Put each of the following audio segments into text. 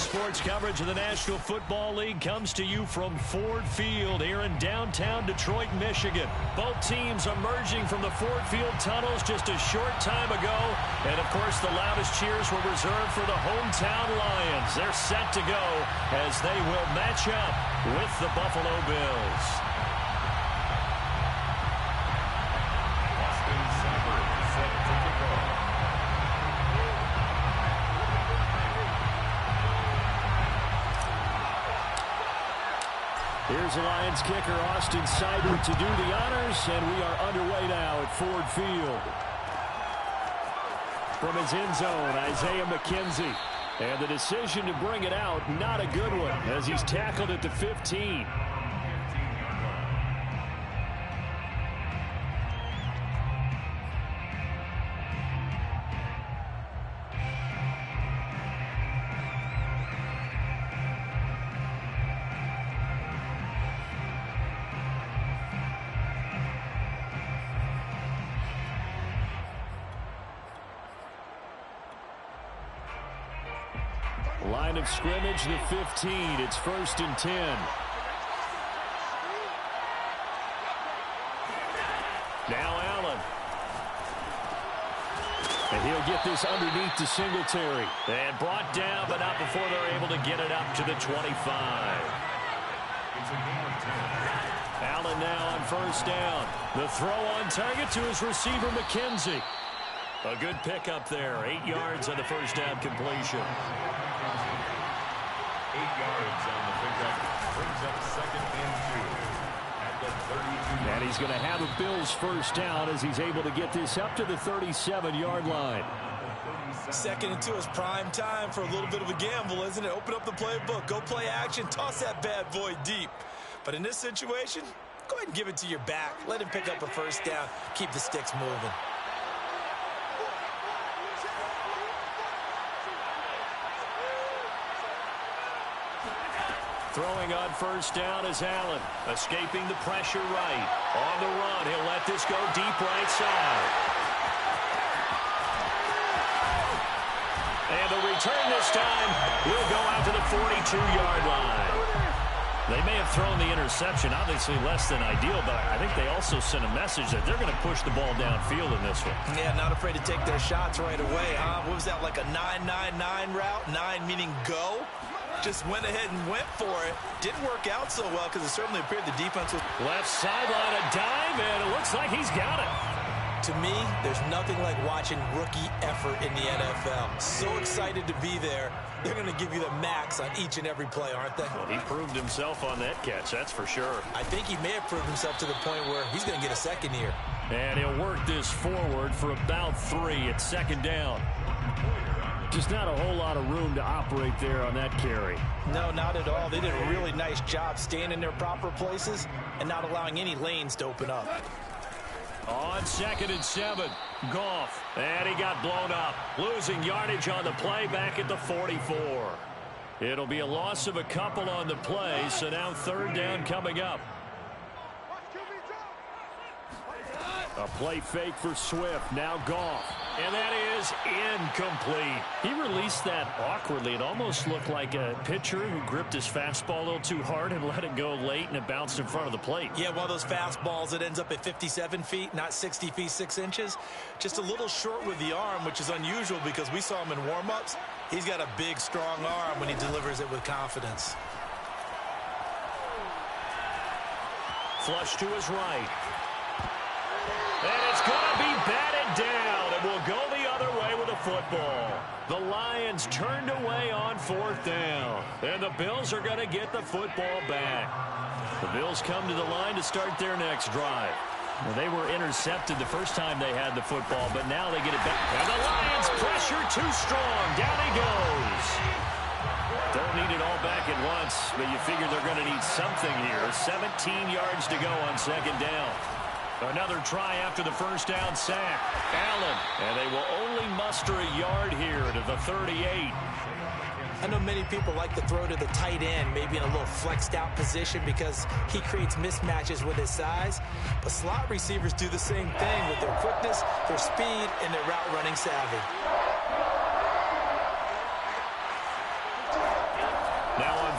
Sports coverage of the National Football League comes to you from Ford Field here in downtown Detroit, Michigan. Both teams emerging from the Ford Field tunnels just a short time ago. And, of course, the loudest cheers were reserved for the hometown Lions. They're set to go as they will match up with the Buffalo Bills. Here's the Lions kicker, Austin Seibert, to do the honors, and we are underway now at Ford Field. From his end zone, Isaiah McKenzie. And the decision to bring it out, not a good one, as he's tackled at the 15. Line of scrimmage, the 15. It's 1st and 10. Now Allen. And he'll get this underneath to Singletary. And brought down, but not before they're able to get it up to the 25. Allen now on 1st down. The throw on target to his receiver, McKenzie. A good pickup there. 8 yards on the 1st down completion. 8 yards on the pickup. Brings up 2nd and 2 at the 32. And he's going to have a Bills 1st down as he's able to get this up to the 37-yard line. 2nd and 2 is prime time for a little bit of a gamble, isn't it? Open up the playbook, go play action, toss that bad boy deep. But in this situation, go ahead and give it to your back. Let him pick up a 1st down. Keep the sticks moving. Throwing on 1st down is Allen. Escaping the pressure right. On the run, he'll let this go deep right side. And the return this time will go out to the 42-yard line. They may have thrown the interception, obviously less than ideal, but I think they also sent a message that they're going to push the ball downfield in this one. Yeah, not afraid to take their shots right away, huh? What was that, like a 9-9-9 route? 9 meaning go? Just went ahead and went for it. Didn't work out so well because it certainly appeared the defense was... Left sideline, a dive, and it looks like he's got it. To me, there's nothing like watching rookie effort in the NFL. So excited to be there. They're going to give you the max on each and every play, aren't they? Well, he proved himself on that catch, that's for sure. I think he may have proved himself to the point where he's going to get a second here. And he'll work this forward for about 3 at 2nd down. Just not a whole lot of room to operate there on that carry. No, not at all. They did a really nice job staying in their proper places and not allowing any lanes to open up. On 2nd and 7, Goff. And he got blown up. Losing yardage on the play back at the 44. It'll be a loss of a couple on the play, so now 3rd down coming up. A play fake for Swift. Now Goff. And that is incomplete. He released that awkwardly. It almost looked like a pitcher who gripped his fastball a little too hard and let it go late, and it bounced in front of the plate. Yeah, one of those fastballs that ends up at 57 feet, not 60 feet, 6 inches. Just a little short with the arm, which is unusual because we saw him in warm-ups. He's got a big, strong arm when he delivers it with confidence. Flush to his right. And it's going to be batted down, and will go the other way with the football. The Lions turned away on 4th down, and the Bills are going to get the football back. The Bills come to the line to start their next drive. Well, they were intercepted the first time they had the football, but now they get it back. And the Lions pressure too strong. Down he goes. Don't need it all back at once, but you figure they're going to need something here. 17 yards to go on 2nd down. Another try after the 1st down sack. Allen. And they will only muster a yard here to the 38. I know many people like to throw to the tight end, maybe in a little flexed out position because he creates mismatches with his size. But slot receivers do the same thing with their quickness, their speed, and their route running savvy.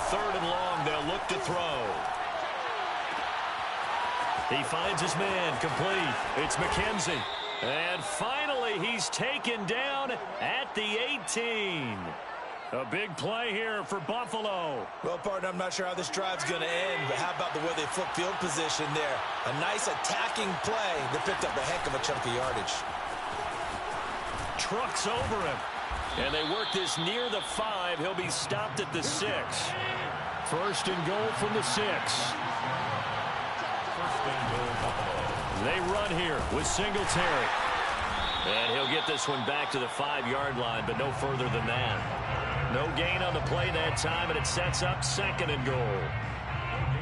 3rd and long. They'll look to throw. He finds his man, complete. It's McKenzie. And finally, he's taken down at the 18. A big play here for Buffalo. Well, partner, I'm not sure how this drive's going to end, but how about the way they flip field position there? A nice attacking play that picked up a heck of a chunk of yardage. Trucks over him. And they work this near the 5. He'll be stopped at the 6. 1st and goal from the 6. 1st and goal, Buffalo. They run here with Singletary. And he'll get this one back to the 5-yard line, but no further than that. No gain on the play that time, and it sets up 2nd and goal.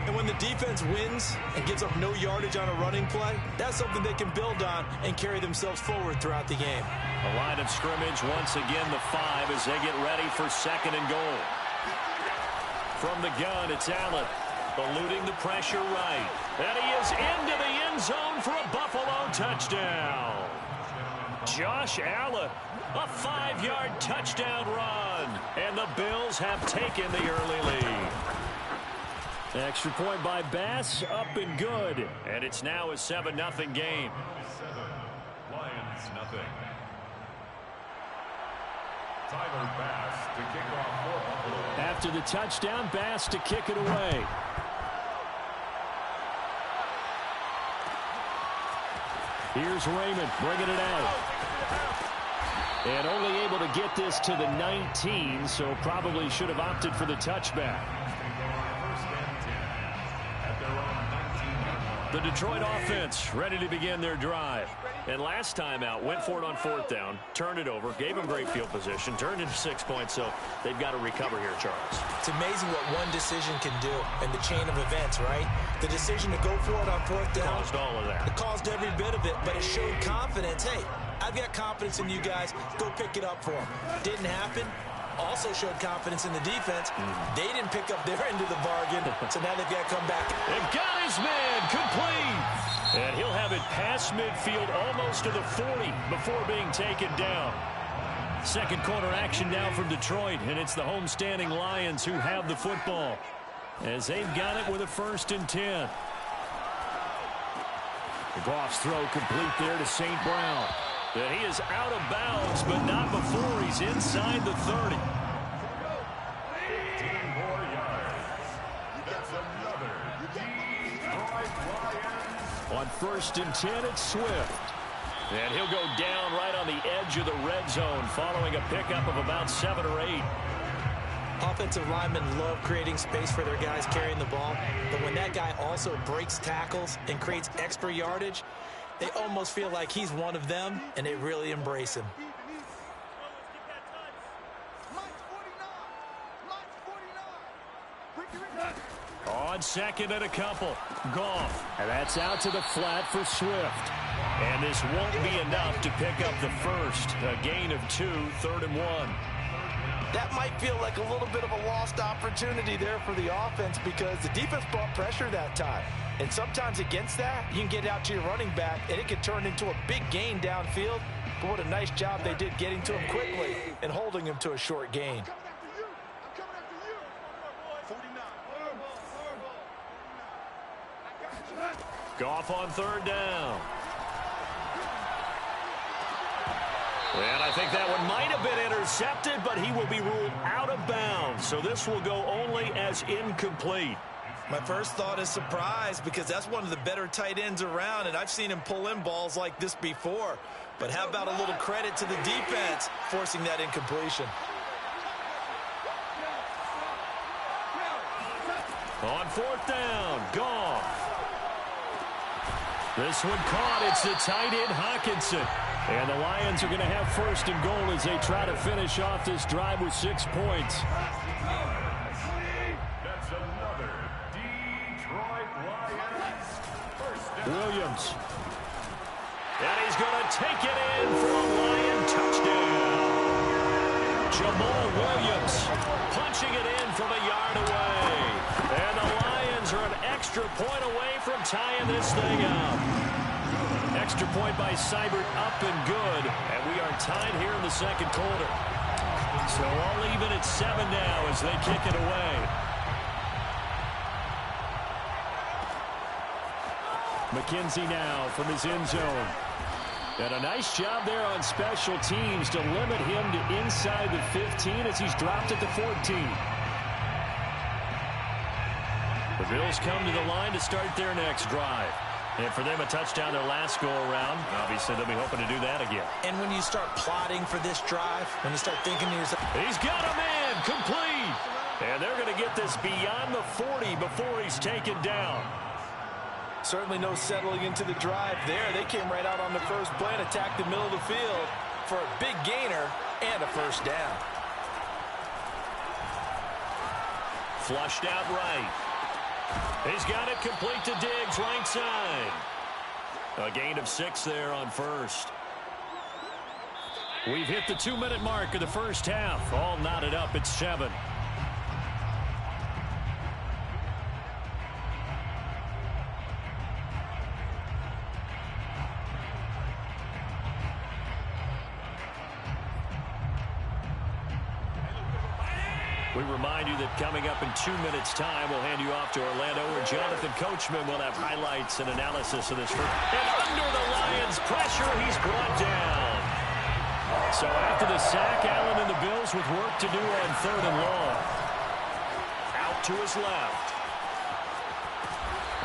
And when the defense wins and gives up no yardage on a running play, that's something they can build on and carry themselves forward throughout the game. A line of scrimmage, once again the 5 as they get ready for 2nd and goal. From the gun, it's Allen, eluding the pressure right. And he is into the end zone for a Buffalo touchdown. Josh Allen, a 5-yard touchdown run. And the Bills have taken the early lead. Extra point by Bass, up and good. And it's now a 7-0 game. 7, Lions, nothing. Tyler Bass to kick off for Buffalo. After the touchdown, Bass to kick it away. Here's Raymond bringing it out. And only able to get this to the 19, so probably should have opted for the touchback. 1st and 10 at their own 19-yard line. The Detroit offense ready to begin their drive. And last time out, went for it on 4th down, turned it over, gave them great field position, turned into 6 points, so they've got to recover here, Charles. It's amazing what one decision can do in the chain of events, right? The decision to go for it on 4th down. Caused all of that. It caused every bit of it, but it showed confidence. Hey, I've got confidence in you guys. Go pick it up for them. Didn't happen. Also showed confidence in the defense. They didn't pick up their end of the bargain, so now they've got to come back. And got his man complete. And he'll have it past midfield almost to the 40 before being taken down. 2nd quarter action now from Detroit, and it's the homestanding Lions who have the football as they've got it with a 1st and 10. Goff's throw complete there to St. Brown. And he is out of bounds, but not before he's inside the 30. 15 more yards. That's another Detroit Lions. On 1st and 10, it's Swift. And he'll go down right on the edge of the red zone following a pickup of about 7 or 8. Offensive linemen love creating space for their guys carrying the ball, but when that guy also breaks tackles and creates extra yardage, they almost feel like he's one of them, and they really embrace him. On 2nd and a couple, Goff. And that's out to the flat for Swift. And this won't be enough to pick up the 1st. A gain of 2, 3rd and 1. That might feel like a little bit of a lost opportunity there for the offense because the defense brought pressure that time. And sometimes against that, you can get out to your running back, and it could turn into a big gain downfield. But what a nice job they did getting to him quickly and holding him to a short gain. Goff on 3rd down. And I think that one might have been intercepted, but he will be ruled out of bounds. So this will go only as incomplete. My first thought is surprise because that's one of the better tight ends around, and I've seen him pull in balls like this before. But how about a little credit to the defense forcing that incompletion? On 4th down, Goff. This one caught. It's the tight end, Hawkinson. And the Lions are going to have 1st and goal as they try to finish off this drive with 6 points. That's another Detroit Lions 1st and Williams. And he's going to take it in for a Lion touchdown. Jamal Williams punching it in from a yard away. And the Lions are an extra point away from tying this thing up. Extra point by Seibert, up and good. And we are tied here in the 2nd quarter. So all even at 7 now as they kick it away. McKenzie now from his end zone. And a nice job there on special teams to limit him to inside the 15 as he's dropped at the 14. The Bills come to the line to start their next drive. And for them, a touchdown their last go-around. Obviously, they'll be hoping to do that again. And when you start plotting for this drive, when you start thinking to yourself, he's got a man, complete. And they're going to get this beyond the 40 before he's taken down. Certainly no settling into the drive there. They came right out on the first play and attacked the middle of the field for a big gainer and a first down. Flushed out right. He's got it complete to Diggs, right side. A gain of 6 there on first. We've hit the 2-minute mark of the first half. All knotted up at 7. We remind you that coming up in 2 minutes' time, we'll hand you off to Orlando, where Jonathan Coachman will have highlights and analysis of this. And under the Lions' pressure, he's brought down. So after the sack, Allen and the Bills with work to do on 3rd and long. Out to his left.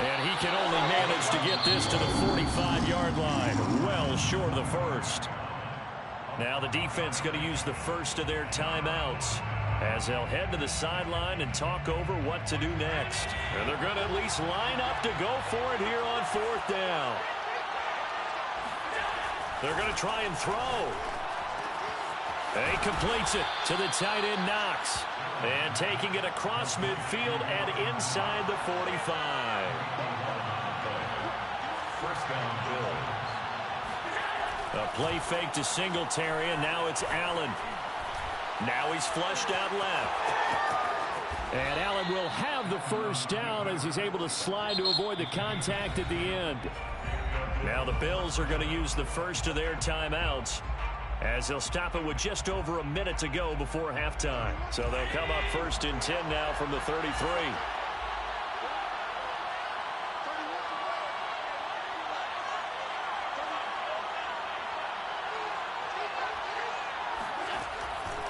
And he can only manage to get this to the 45-yard line, well short of the first. Now the defense going to use the first of their timeouts, as they'll head to the sideline and talk over what to do next. And they're going to at least line up to go for it here on 4th down. They're going to try and throw. He completes it to the tight end Knox. And taking it across midfield and inside the 45. First down, Bills. A play fake to Singletary, and now it's Allen. Now he's flushed out left. And Allen will have the first down as he's able to slide to avoid the contact at the end. Now the Bills are going to use the first of their timeouts, as they'll stop it with just over a minute to go before halftime. So they'll come up 1st and 10 now from the 33.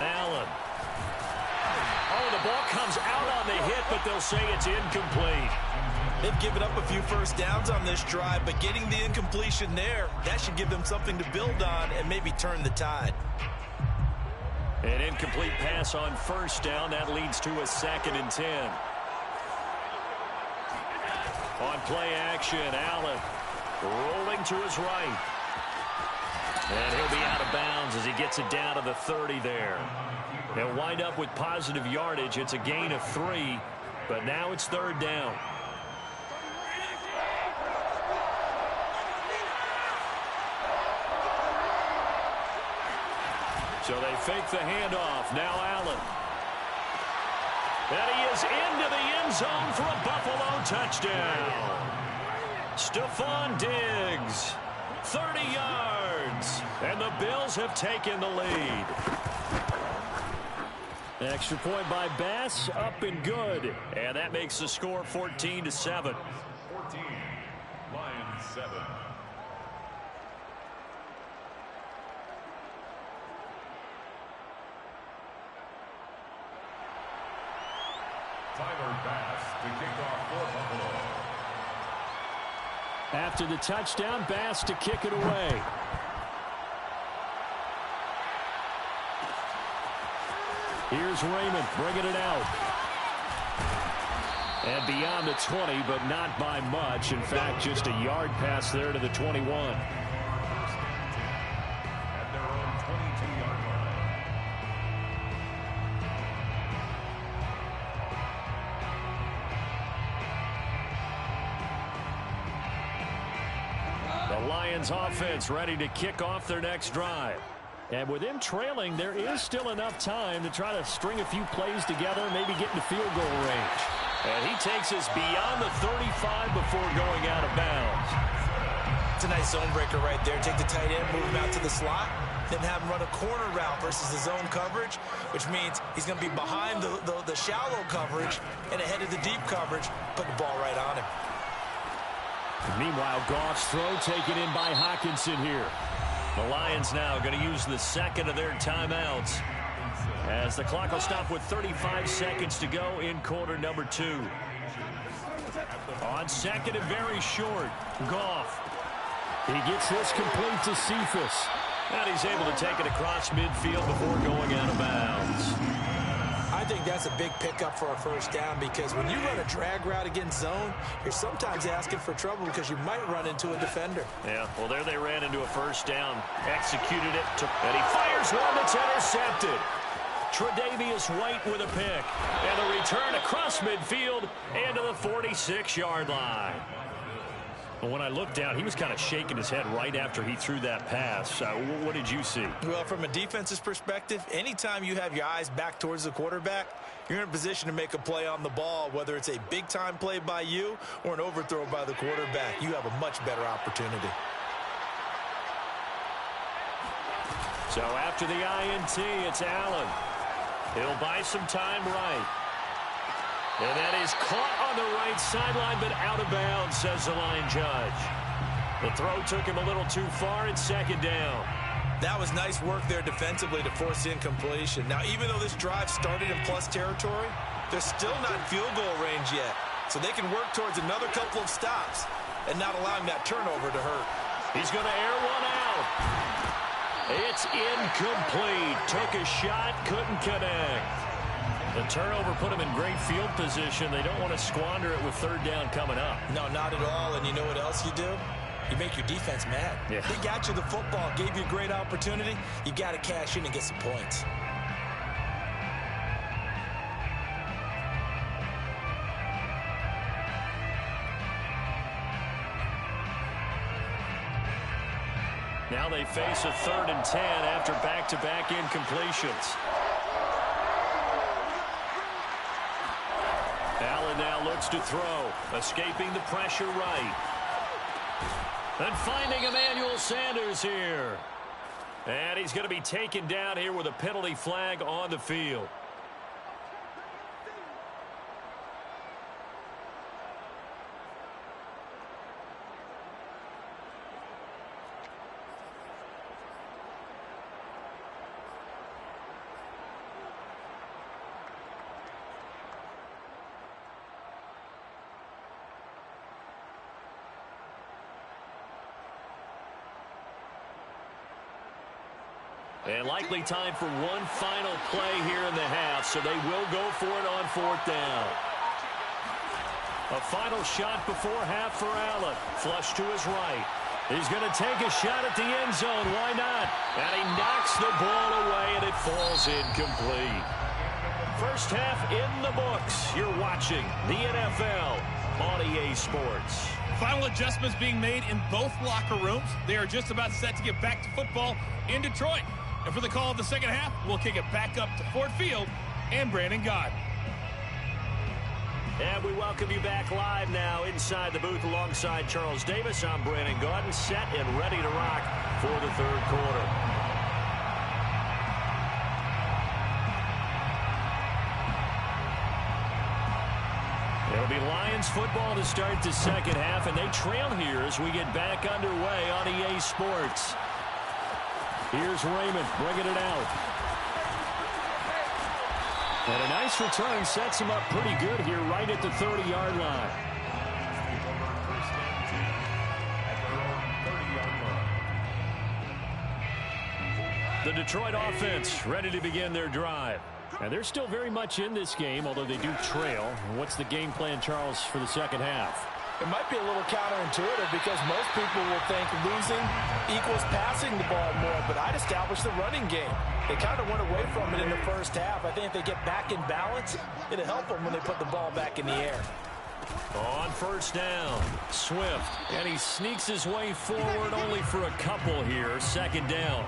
Allen. Oh, the ball comes out on the hit, but they'll say it's incomplete. They've given up a few first downs on this drive, but getting the incompletion there, that should give them something to build on and maybe turn the tide. An incomplete pass on first down. That leads to a 2nd and 10. On play action, Allen rolling to his right. And he'll be out of bounds as he gets it down to the 30 there. They'll wind up with positive yardage. It's a gain of 3, but now it's 3rd down. So they fake the handoff. Now Allen. And he is into the end zone for a Buffalo touchdown. Stephon Diggs, 30 yards. And the Bills have taken the lead. Extra point by Bass, up and good. And that makes the score 14-7. 14, Lions 7. Tyler Bass to kick off for Buffalo. After the touchdown, Bass to kick it away. Here's Raymond bringing it out. And beyond the 20, but not by much. In fact, just a yard pass there to the 21. At their own 22-yard line. The Lions offense ready to kick off their next drive. And with them trailing, there is still enough time to try to string a few plays together, maybe get into field goal range. And he takes us beyond the 35 before going out of bounds. It's a nice zone breaker right there. Take the tight end, move him out to the slot, then have him run a corner route versus the zone coverage, which means he's going to be behind the shallow coverage and ahead of the deep coverage, put the ball right on him. Meanwhile, Goff's throw taken in by Hockenson here. The Lions now going to use the second of their timeouts as the clock will stop with 35 seconds to go in quarter number 2. On second and very short, Goff. He gets this complete to Cephas. And he's able to take it across midfield before going out of bounds. I think that's a big pickup for a first down because when you run a drag route against zone, you're sometimes asking for trouble because you might run into a defender. Yeah, well, there they ran into a first down. Executed it, and he fires one that's intercepted. Tre'Davious White with a pick. And the return across midfield into the 46-yard line. But when I looked down, he was kind of shaking his head right after he threw that pass. What did you see? Well, from a defense's perspective, anytime you have your eyes back towards the quarterback, you're in a position to make a play on the ball, whether it's a big-time play by you or an overthrow by the quarterback. You have a much better opportunity. So after the INT, it's Allen. He'll buy some time right. And that is caught on the right sideline, but out of bounds, says the line judge. The throw took him a little too far. It's second down. That was nice work there defensively to force incompletion. Now, even though this drive started in plus territory, they're still not field goal range yet. So they can work towards another couple of stops and not allowing that turnover to hurt. He's going to air one out. It's incomplete. Took a shot, couldn't connect. The turnover put them in great field position. They don't want to squander it with third down coming up. No, not at all. And you know what else you do? You make your defense mad. Yeah. They got you the football, gave you a great opportunity. You got to cash in and get some points. Now they face a 3rd and 10 after back-to-back incompletions. Allen now looks to throw, escaping the pressure right. And finding Emmanuel Sanders here. And he's going to be taken down here with a penalty flag on the field. And likely time for one final play here in the half, so they will go for it on 4th down. A final shot before half for Allen. Flush to his right. He's going to take a shot at the end zone. Why not? And he knocks the ball away, and it falls incomplete. First half in the books. You're watching the NFL on EA Sports. Final adjustments being made in both locker rooms. They are just about set to get back to football in Detroit. And for the call of the second half, we'll kick it back up to Ford Field and Brandon Gaudin. And we welcome you back live now inside the booth alongside Charles Davis. I'm Brandon Gaudin, set and ready to rock for the 3rd quarter. It'll be Lions football to start the second half, and they trail here as we get back underway on EA Sports. Here's Raymond bringing it out. And a nice return sets him up pretty good here right at the 30-yard line. The Detroit offense ready to begin their drive. And they're still very much in this game, although they do trail. What's the game plan, Charles, for the second half? It might be a little counterintuitive because most people will think losing equals passing the ball more, but I'd establish the running game. They kind of went away from it in the first half. I think if they get back in balance, it'll help them when they put the ball back in the air. On 1st down, Swift, and he sneaks his way forward only for a couple here. 2nd down.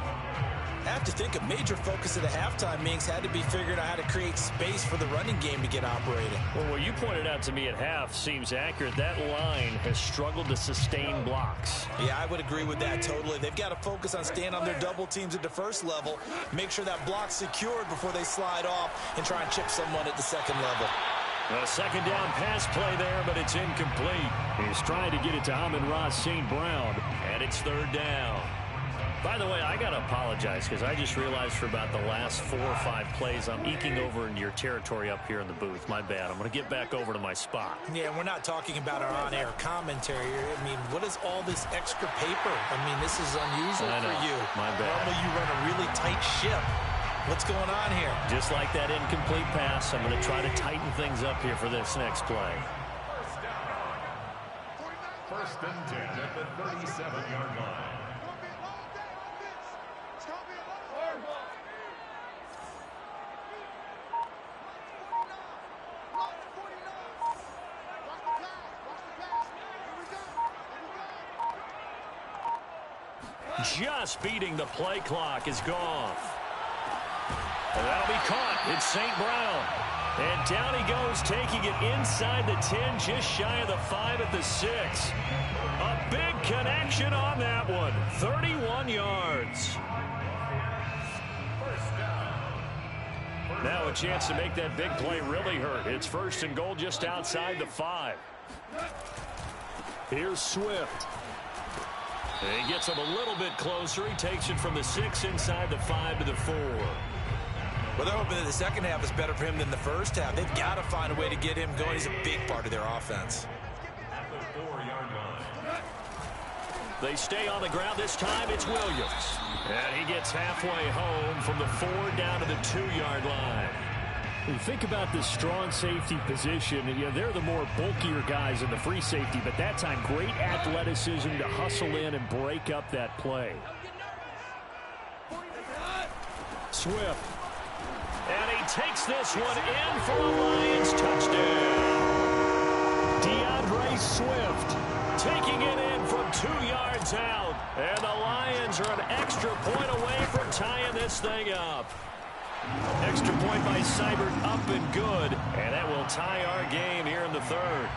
I have to think a major focus of the halftime meetings had to be figuring out how to create space for the running game to get operating. Well, what you pointed out to me at half seems accurate. That line has struggled to sustain blocks. Yeah, I would agree with that totally. They've got to focus on staying on their double teams at the first level, make sure that block's secured before they slide off and try and chip someone at the second level. A second down pass play there, but it's incomplete. He's trying to get it to Amon-Ra St. Brown. And it's third down. By the way, I got to apologize because I just realized for about the last 4 or 5 plays, I'm eking over into your territory up here in the booth. My bad. I'm going to get back over to my spot. Yeah, we're not talking about our on-air commentary. I mean, what is all this extra paper? I mean, this is unusual for you. My bad. Normally you run a really tight ship. What's going on here? Just like that incomplete pass, I'm going to try to tighten things up here for this next play. First and 10 at the 37-yard line. Just beating the play clock is gone. And that'll be caught. It's St. Brown. And down he goes, taking it inside the 10, just shy of the 5 at the 6. A big connection on that one. 31 yards. Now a chance to make that big play really hurt. It's first and goal just outside the 5. Here's Swift. And he gets him a little bit closer. He takes it from the 6 inside the 5 to the 4. Well, they're hoping that the second half is better for him than the first half. They've got to find a way to get him going. He's a big part of their offense. At the 4-yard line. They stay on the ground. This time it's Williams. And he gets halfway home from the 4 down to the 2-yard line. When you think about the strong safety position, they're the more bulkier guys in the free safety, but that time great athleticism to hustle in and break up that play. Swift. And he takes this one in for a Lions touchdown. DeAndre Swift taking it in from 2 yards out. And the Lions are an extra point away from tying this thing up. Extra point by Seibert up and good. And that will tie our game here in the 3rd.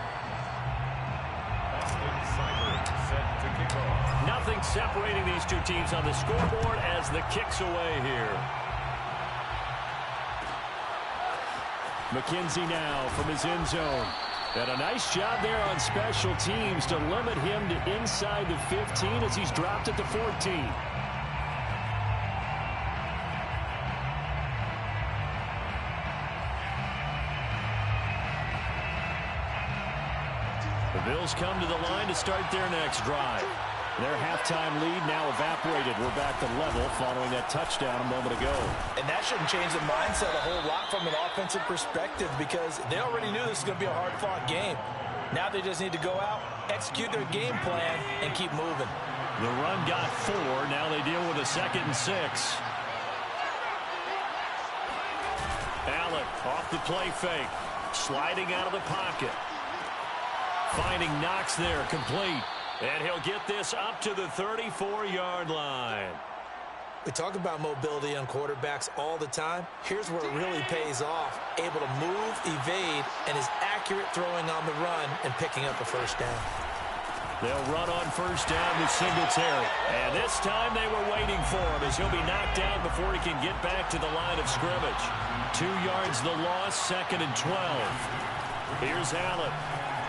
Set to kick off. Nothing separating these two teams on the scoreboard as the kick's away here. McKenzie now from his end zone. And a nice job there on special teams to limit him to inside the 15 as he's dropped at the 14. The Bills come to the line to start their next drive. Their halftime lead now evaporated. We're back to level following that touchdown a moment ago. And that shouldn't change the mindset a whole lot from an offensive perspective because they already knew this was going to be a hard-fought game. Now they just need to go out, execute their game plan, and keep moving. The run got 4. Now they deal with a 2nd and 6. Allen off the play fake. Sliding out of the pocket. Finding Knox there, complete. And he'll get this up to the 34-yard line. We talk about mobility on quarterbacks all the time. Here's where it really pays off. Able to move, evade, and is accurate throwing on the run and picking up a first down. They'll run on first down with Singletary. And this time they were waiting for him as he'll be knocked down before he can get back to the line of scrimmage. 2 yards the loss, 2nd and 12. Here's Allen.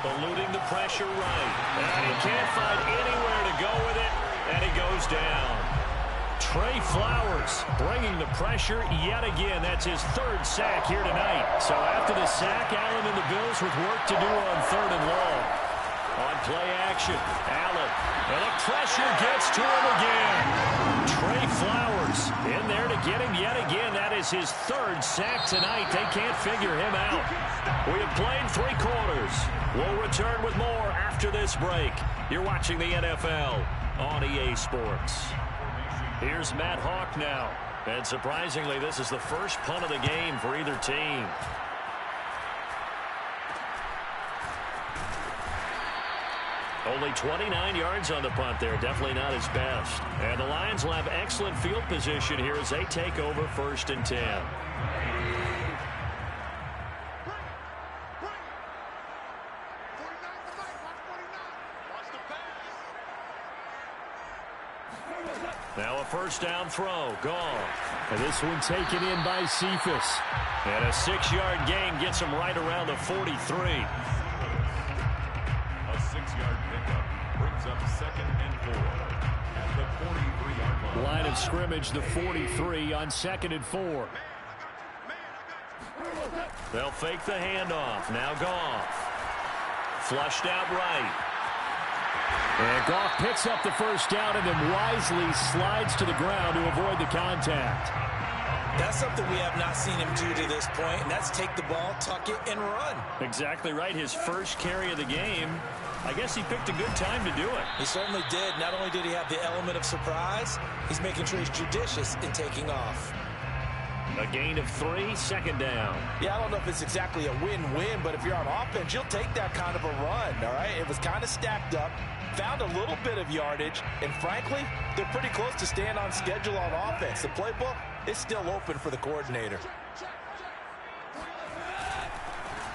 Eluding the pressure right. And he can't find anywhere to go with it. And he goes down. Trey Flowers bringing the pressure yet again. That's his 3rd sack here tonight. So after the sack, Allen and the Bills with work to do on 3rd and long. On play action, Allen. And the pressure gets to him again. Trey Flowers in there to get him yet again. That is his 3rd sack tonight. They can't figure him out. We have played 3 quarters. We'll return with more after this break. You're watching the NFL on EA Sports. Here's Matt Hawk now. And surprisingly, this is the first punt of the game for either team. Only 29 yards on the punt there. Definitely not his best. And the Lions will have excellent field position here as they take over 1st and 10. Now a first down throw. Gone. And this one taken in by Cephas. And a 6-yard gain gets him right around the 43. A 6-yard pickup brings up 2nd and 4 at the 43-yard line. Line of scrimmage, the 43 on 2nd and 4. They'll fake the handoff. Now Goff. Flushed out right. And Goff picks up the first down and then wisely slides to the ground to avoid the contact. That's something we have not seen him do to this point, and that's take the ball, tuck it, and run. Exactly right. His first carry of the game. I guess he picked a good time to do it. He certainly did. Not only did he have the element of surprise, he's making sure he's judicious in taking off. A gain of 3, 2nd down. Yeah, I don't know if it's exactly a win-win, but if you're on offense, you'll take that kind of a run, all right? It was kind of stacked up, found a little bit of yardage, and frankly, they're pretty close to staying on schedule on offense. The playbook is still open for the coordinator.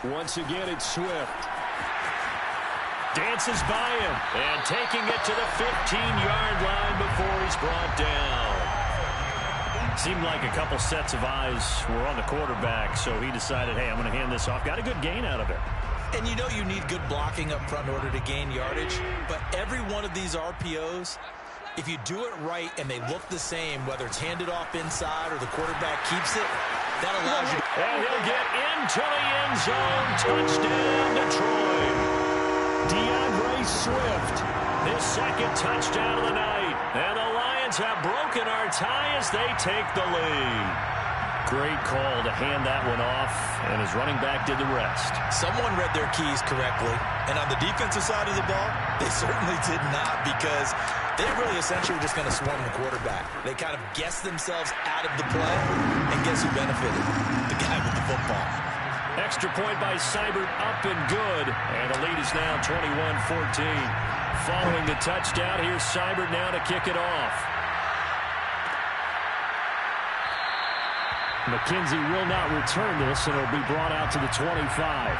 Once again, it's Swift. Dances by him and taking it to the 15-yard line before he's brought down. Seemed like a couple sets of eyes were on the quarterback, so he decided, hey, I'm going to hand this off. Got a good gain out of it. And you know you need good blocking up front in order to gain yardage, but every one of these RPOs, if you do it right and they look the same, whether it's handed off inside or the quarterback keeps it, that allows you to... And he'll get into the end zone. Touchdown, Detroit. DeAndre Swift, his 2nd touchdown of the night. And the Lions have broken our tie as they take the lead. Great call to hand that one off, and his running back did the rest. Someone read their keys correctly, and on the defensive side of the ball, they certainly did not, because they really essentially were just going to swarm the quarterback. They kind of guessed themselves out of the play, and guess who benefited? The guy with the football. Extra point by Seibert, up and good. And the lead is now 21-14. Following the touchdown, here's Seibert now to kick it off. McKenzie will not return this, and it'll be brought out to the 25.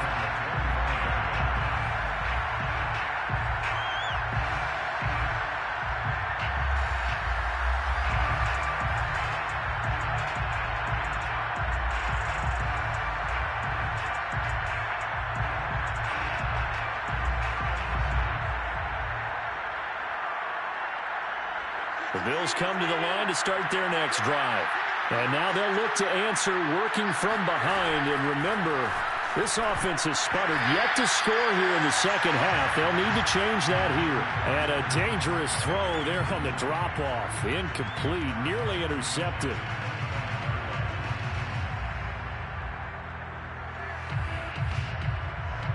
The Bills come to the line to start their next drive. And now they'll look to answer working from behind. And remember, this offense has sputtered yet to score here in the second half. They'll need to change that here. And a dangerous throw there on the drop-off. Incomplete, nearly intercepted.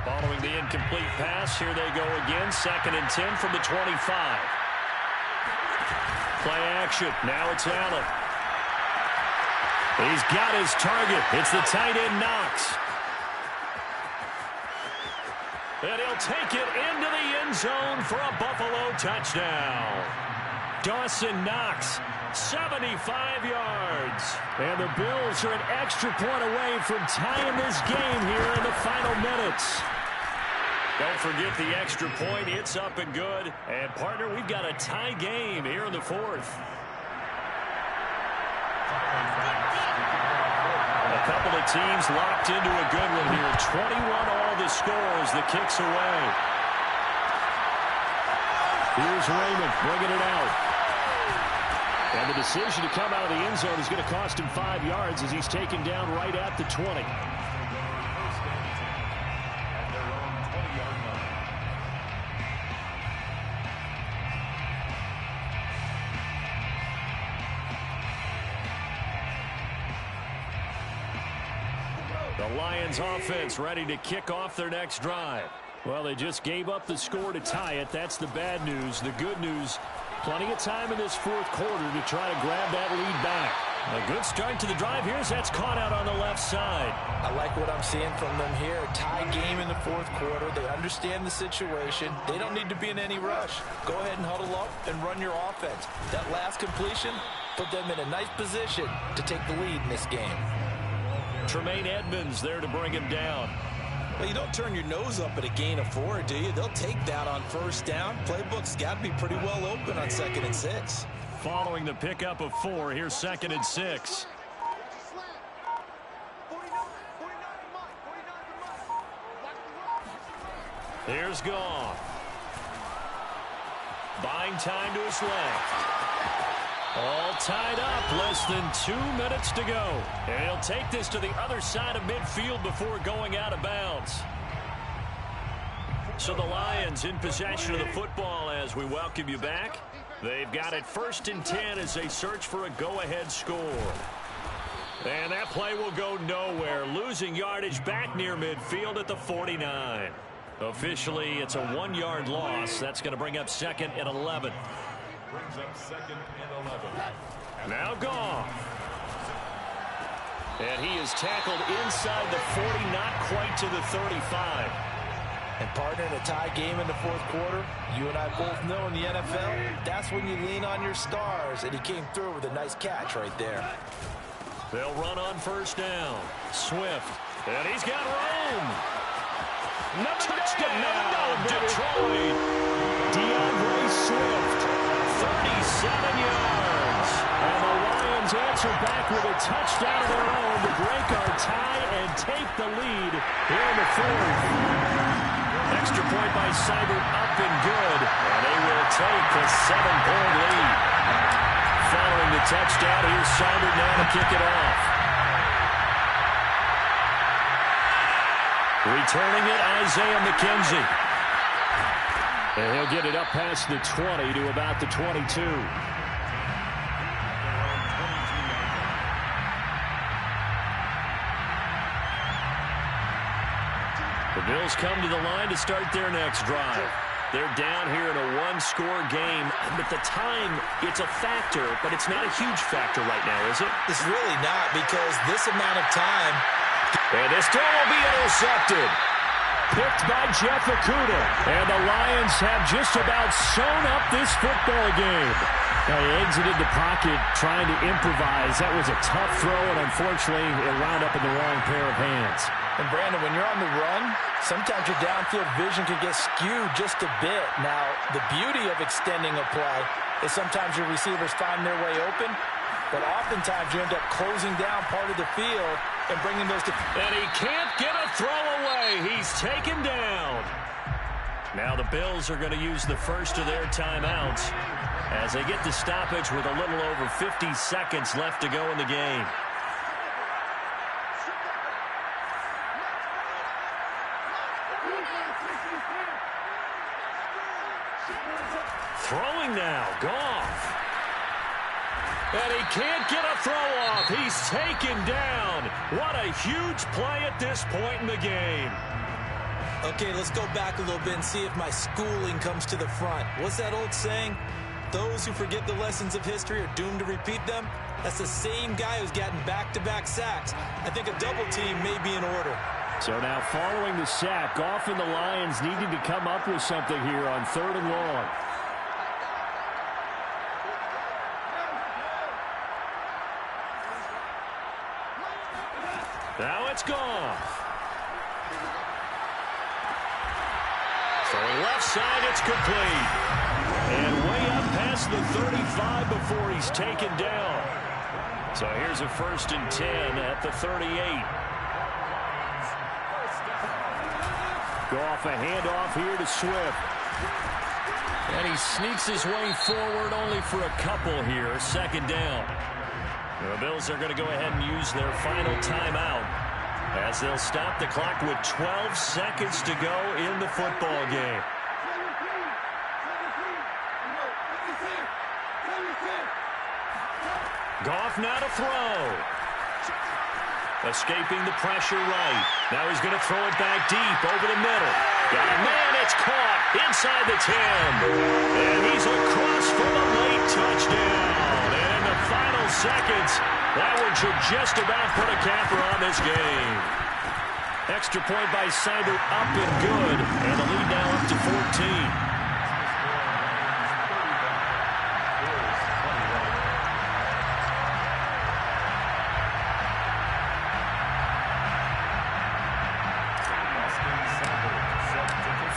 Following the incomplete pass, here they go again. 2nd and 10 from the 25. Play action. Now it's Allen. He's got his target. It's the tight end Knox. And he'll take it into the end zone for a Buffalo touchdown. Dawson Knox, 75 yards. And the Bills are an extra point away from tying this game here in the final minutes. Don't forget the extra point. It's up and good. And, partner, we've got a tie game here in the 4th. A couple of teams locked into a good one here. 21 all the scores. The kicks away. Here's Raymond bringing it out. And the decision to come out of the end zone is going to cost him 5 yards as he's taken down right at the 20. The Lions offense ready to kick off their next drive. Well, they just gave up the score to tie it. That's the bad news. The good news, plenty of time in this 4th quarter to try to grab that lead back. A good start to the drive. Here's that's caught out on the left side. I like what I'm seeing from them here. A tie game in the 4th quarter. They understand the situation. They don't need to be in any rush. Go ahead and huddle up and run your offense. That last completion put them in a nice position to take the lead in this game. Tremaine Edmonds there to bring him down. Well, you don't turn your nose up at a gain of 4, do you? They'll take that on first down. Playbook's got to be pretty well open on 2nd and 6. following the pickup of 4. Here's 2nd and 6. Here's Goff. Buying time to his left. All tied up. Less than 2 minutes to go. And he'll take this to the other side of midfield before going out of bounds. So the Lions in possession of the football as we welcome you back. They've got it 1st and 10 as they search for a go-ahead score. And that play will go nowhere. Losing yardage back near midfield at the 49. Officially, it's a 1-yard loss. That's going to bring up 2nd and 11. Brings up 2nd and 11. Now Goff. And he is tackled inside the 40, not quite to the 35. And partner, in a tie game in the 4th quarter, you and I both know in the NFL, that's when you lean on your stars. And he came through with a nice catch right there. They'll run on 1st down. Swift. And he's got room. Touchdown, Detroit. DeAndre Swift, 37 yards. And the Lions answer back with a touchdown of their own to break our tie and take the lead here in the 4th. Extra point by Seibert up and good. And they will take a 7-point lead. Following the touchdown, here's Seibert now to kick it off. Returning it, Isaiah McKenzie. And he'll get it up past the 20 to about the 22. The Bills come to the line to start their next drive. They're down here in a 1-score game, but the time, it's a factor, but it's not a huge factor right now, is it? It's really not, because this amount of time. And this throw will be intercepted. Picked by Jeff Okudah. And the Lions have just about sewn up this football game. Now he exited the pocket trying to improvise. That was a tough throw, and unfortunately, it wound up in the wrong pair of hands. And Brandon, when you're on the run, sometimes your downfield vision can get skewed just a bit. Now, the beauty of extending a play is sometimes your receivers find their way open, but oftentimes you end up closing down part of the field and bringing those to... And he can't get a throw away. He's taken down. Now the Bills are going to use the first of their timeouts as they get the stoppage with a little over 50 seconds left to go in the game. Throwing now, Goff. And he can't get a throw off. He's taken down. What a huge play at this point in the game. Okay, let's go back a little bit and see if my schooling comes to the front. What's that old saying? Those who forget the lessons of history are doomed to repeat them. That's the same guy who's gotten back-to-back sacks. I think a double team may be in order. So now following the sack, Goff and the Lions needing to come up with something here on 3rd and long. Now it's Goff. Throwing left side, it's complete. And way up past the 35 before he's taken down. So here's a 1st and 10 at the 38. Goff, a handoff here to Swift. And he sneaks his way forward only for a couple here. 2nd down. The Bills are going to go ahead and use their final timeout as they'll stop the clock with 12 seconds to go in the football game. Goff now to throw. Escaping the pressure right. Now he's going to throw it back deep over the middle. Got a man, it's caught inside the 10. And he's across for the late touchdown. And in the final seconds, that one should just about put a capper on this game. Extra point by Seibert up and good. And the lead now up to 14.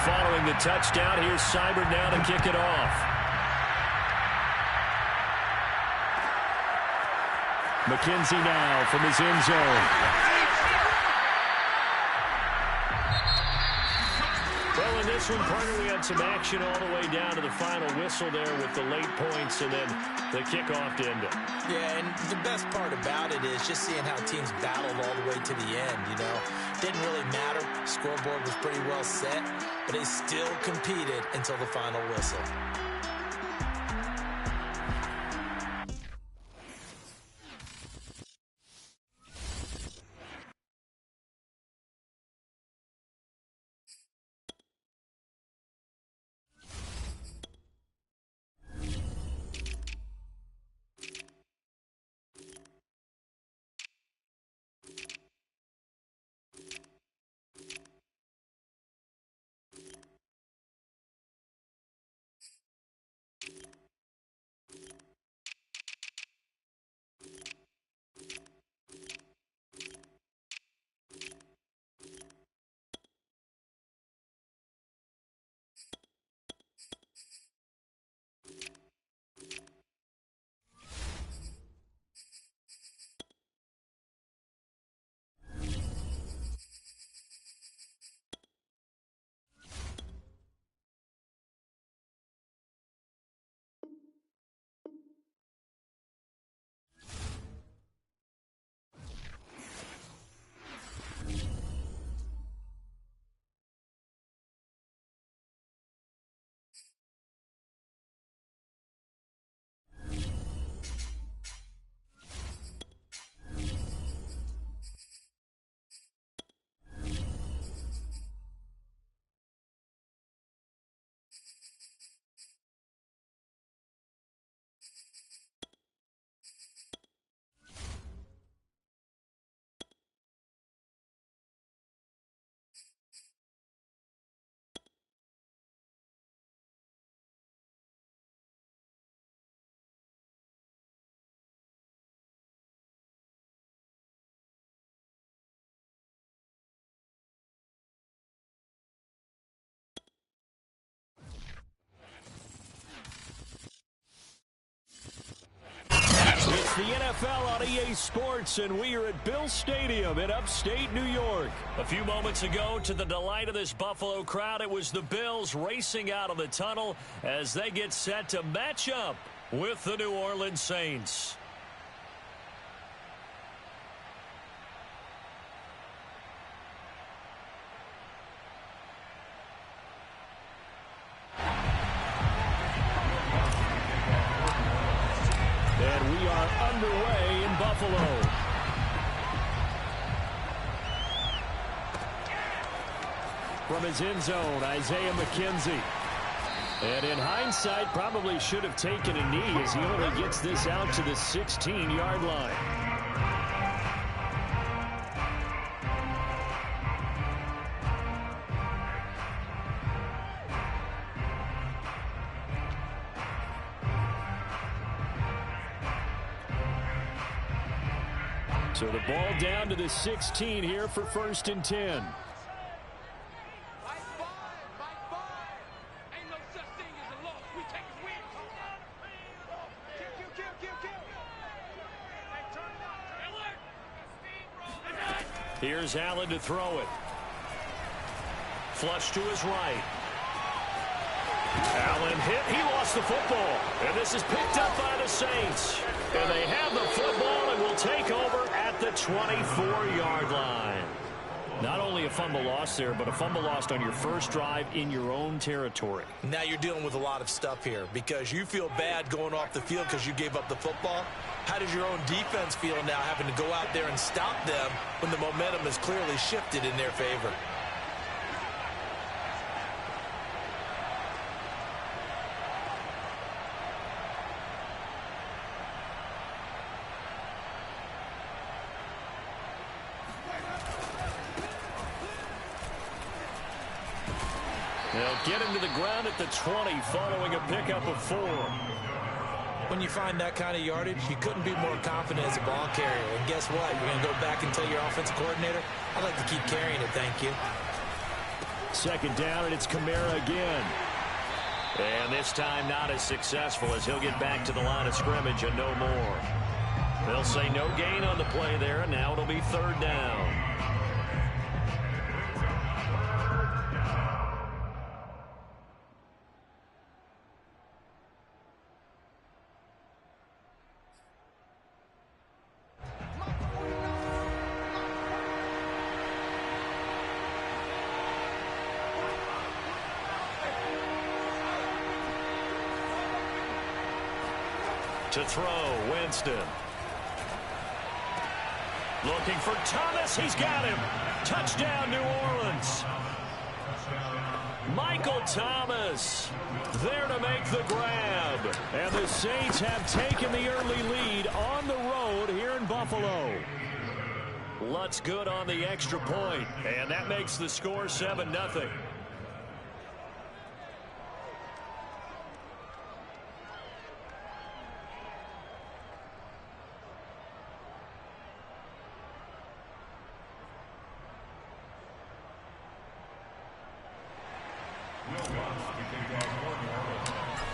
Following the touchdown, here's Seibert now to kick it off. McKenzie now from his end zone. Well, in this one, partner, we had some action all the way down to the final whistle there with the late points and then the kickoff to end it. Yeah, and the best part about it is just seeing how teams battled all the way to the end, you know. Didn't really matter. Scoreboard was pretty well set, but they still competed until the final whistle. It's the NFL on EA Sports, and we are at Bill Stadium in upstate New York. A few moments ago, to the delight of this Buffalo crowd, it was the Bills racing out of the tunnel as they get set to match up with the New Orleans Saints. And we are underway in Buffalo. From his end zone, Isaiah McKenzie. And in hindsight, probably should have taken a knee as he only gets this out to the 16-yard line. So the ball down to the 16 here for 1st and 10. Here's Allen to throw it. Flush to his right. Allen hit. He lost the football. And this is picked up by the Saints. And they have the football and will take over at the 24-yard line. Not only a fumble loss there, but a fumble lost on your first drive in your own territory. Now you're dealing with a lot of stuff here because you feel bad going off the field because you gave up the football. How does your own defense feel now having to go out there and stop them when the momentum is clearly shifted in their favor? They'll get him to the ground at the 20 following a pickup of 4. When you find that kind of yardage, you couldn't be more confident as a ball carrier. And guess what? You're going to go back and tell your offensive coordinator, I'd like to keep carrying it, thank you. 2nd down, and it's Kamara again. And this time not as successful as he'll get back to the line of scrimmage and no more. They'll say no gain on the play there, and now it'll be third down. To throw, Winston. Looking for Thomas. He's got him. Touchdown, New Orleans. Michael Thomas there to make the grab. And the Saints have taken the early lead on the road here in Buffalo. Lutz good on the extra point, and that makes the score 7-0.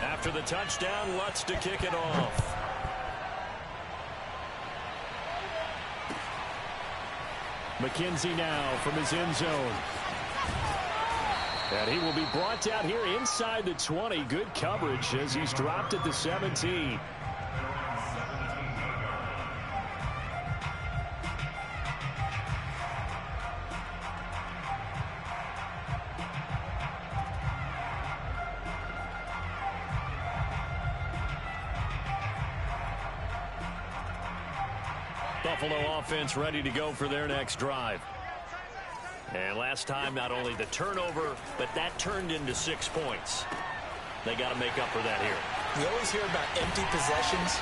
After the touchdown, Lutz to kick it off. McKenzie now from his end zone. And he will be brought down here inside the 20. Good coverage as he's dropped at the 17. Buffalo offense ready to go for their next drive. And last time, not only the turnover, but that turned into 6 points. They got to make up for that here. We always hear about empty possessions,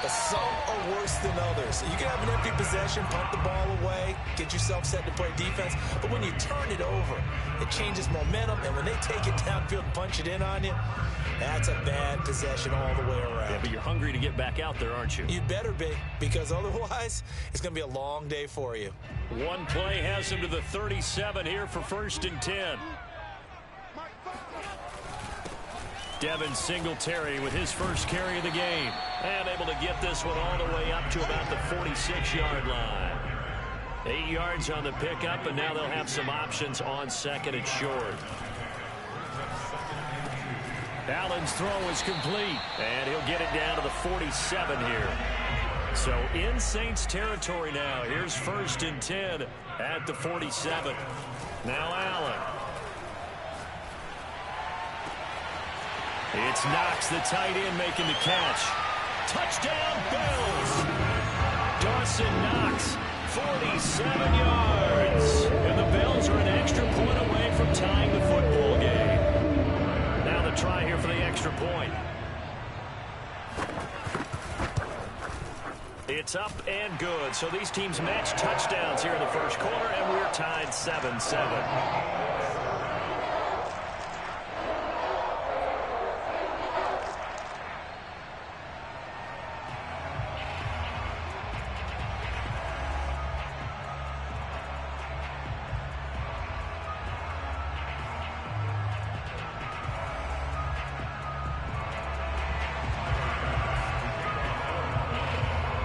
but some are worse than others. You can have an empty possession, punt the ball away, get yourself set to play defense, but when you turn it over, it changes momentum, and when they take it downfield and punch it in on you, that's a bad possession all the way around. Yeah, but you're hungry to get back out there, aren't you? You better be, because otherwise, it's going to be a long day for you. One play has him to the 37 here for 1st and 10. Devin Singletary with his first carry of the game. And able to get this one all the way up to about the 46-yard line. 8 yards on the pickup, and now they'll have some options on 2nd and short. Allen's throw is complete. And he'll get it down to the 47 here. So in Saints territory now. Here's 1st and 10 at the 47. Now Allen. It's Knox, the tight end, making the catch. Touchdown, Bills. Dawson Knox, 47 yards. And the Bills are an extra point away from tying the football game. Now the try here for the extra point. It's up and good. So these teams match touchdowns here in the first quarter, and we're tied 7-7.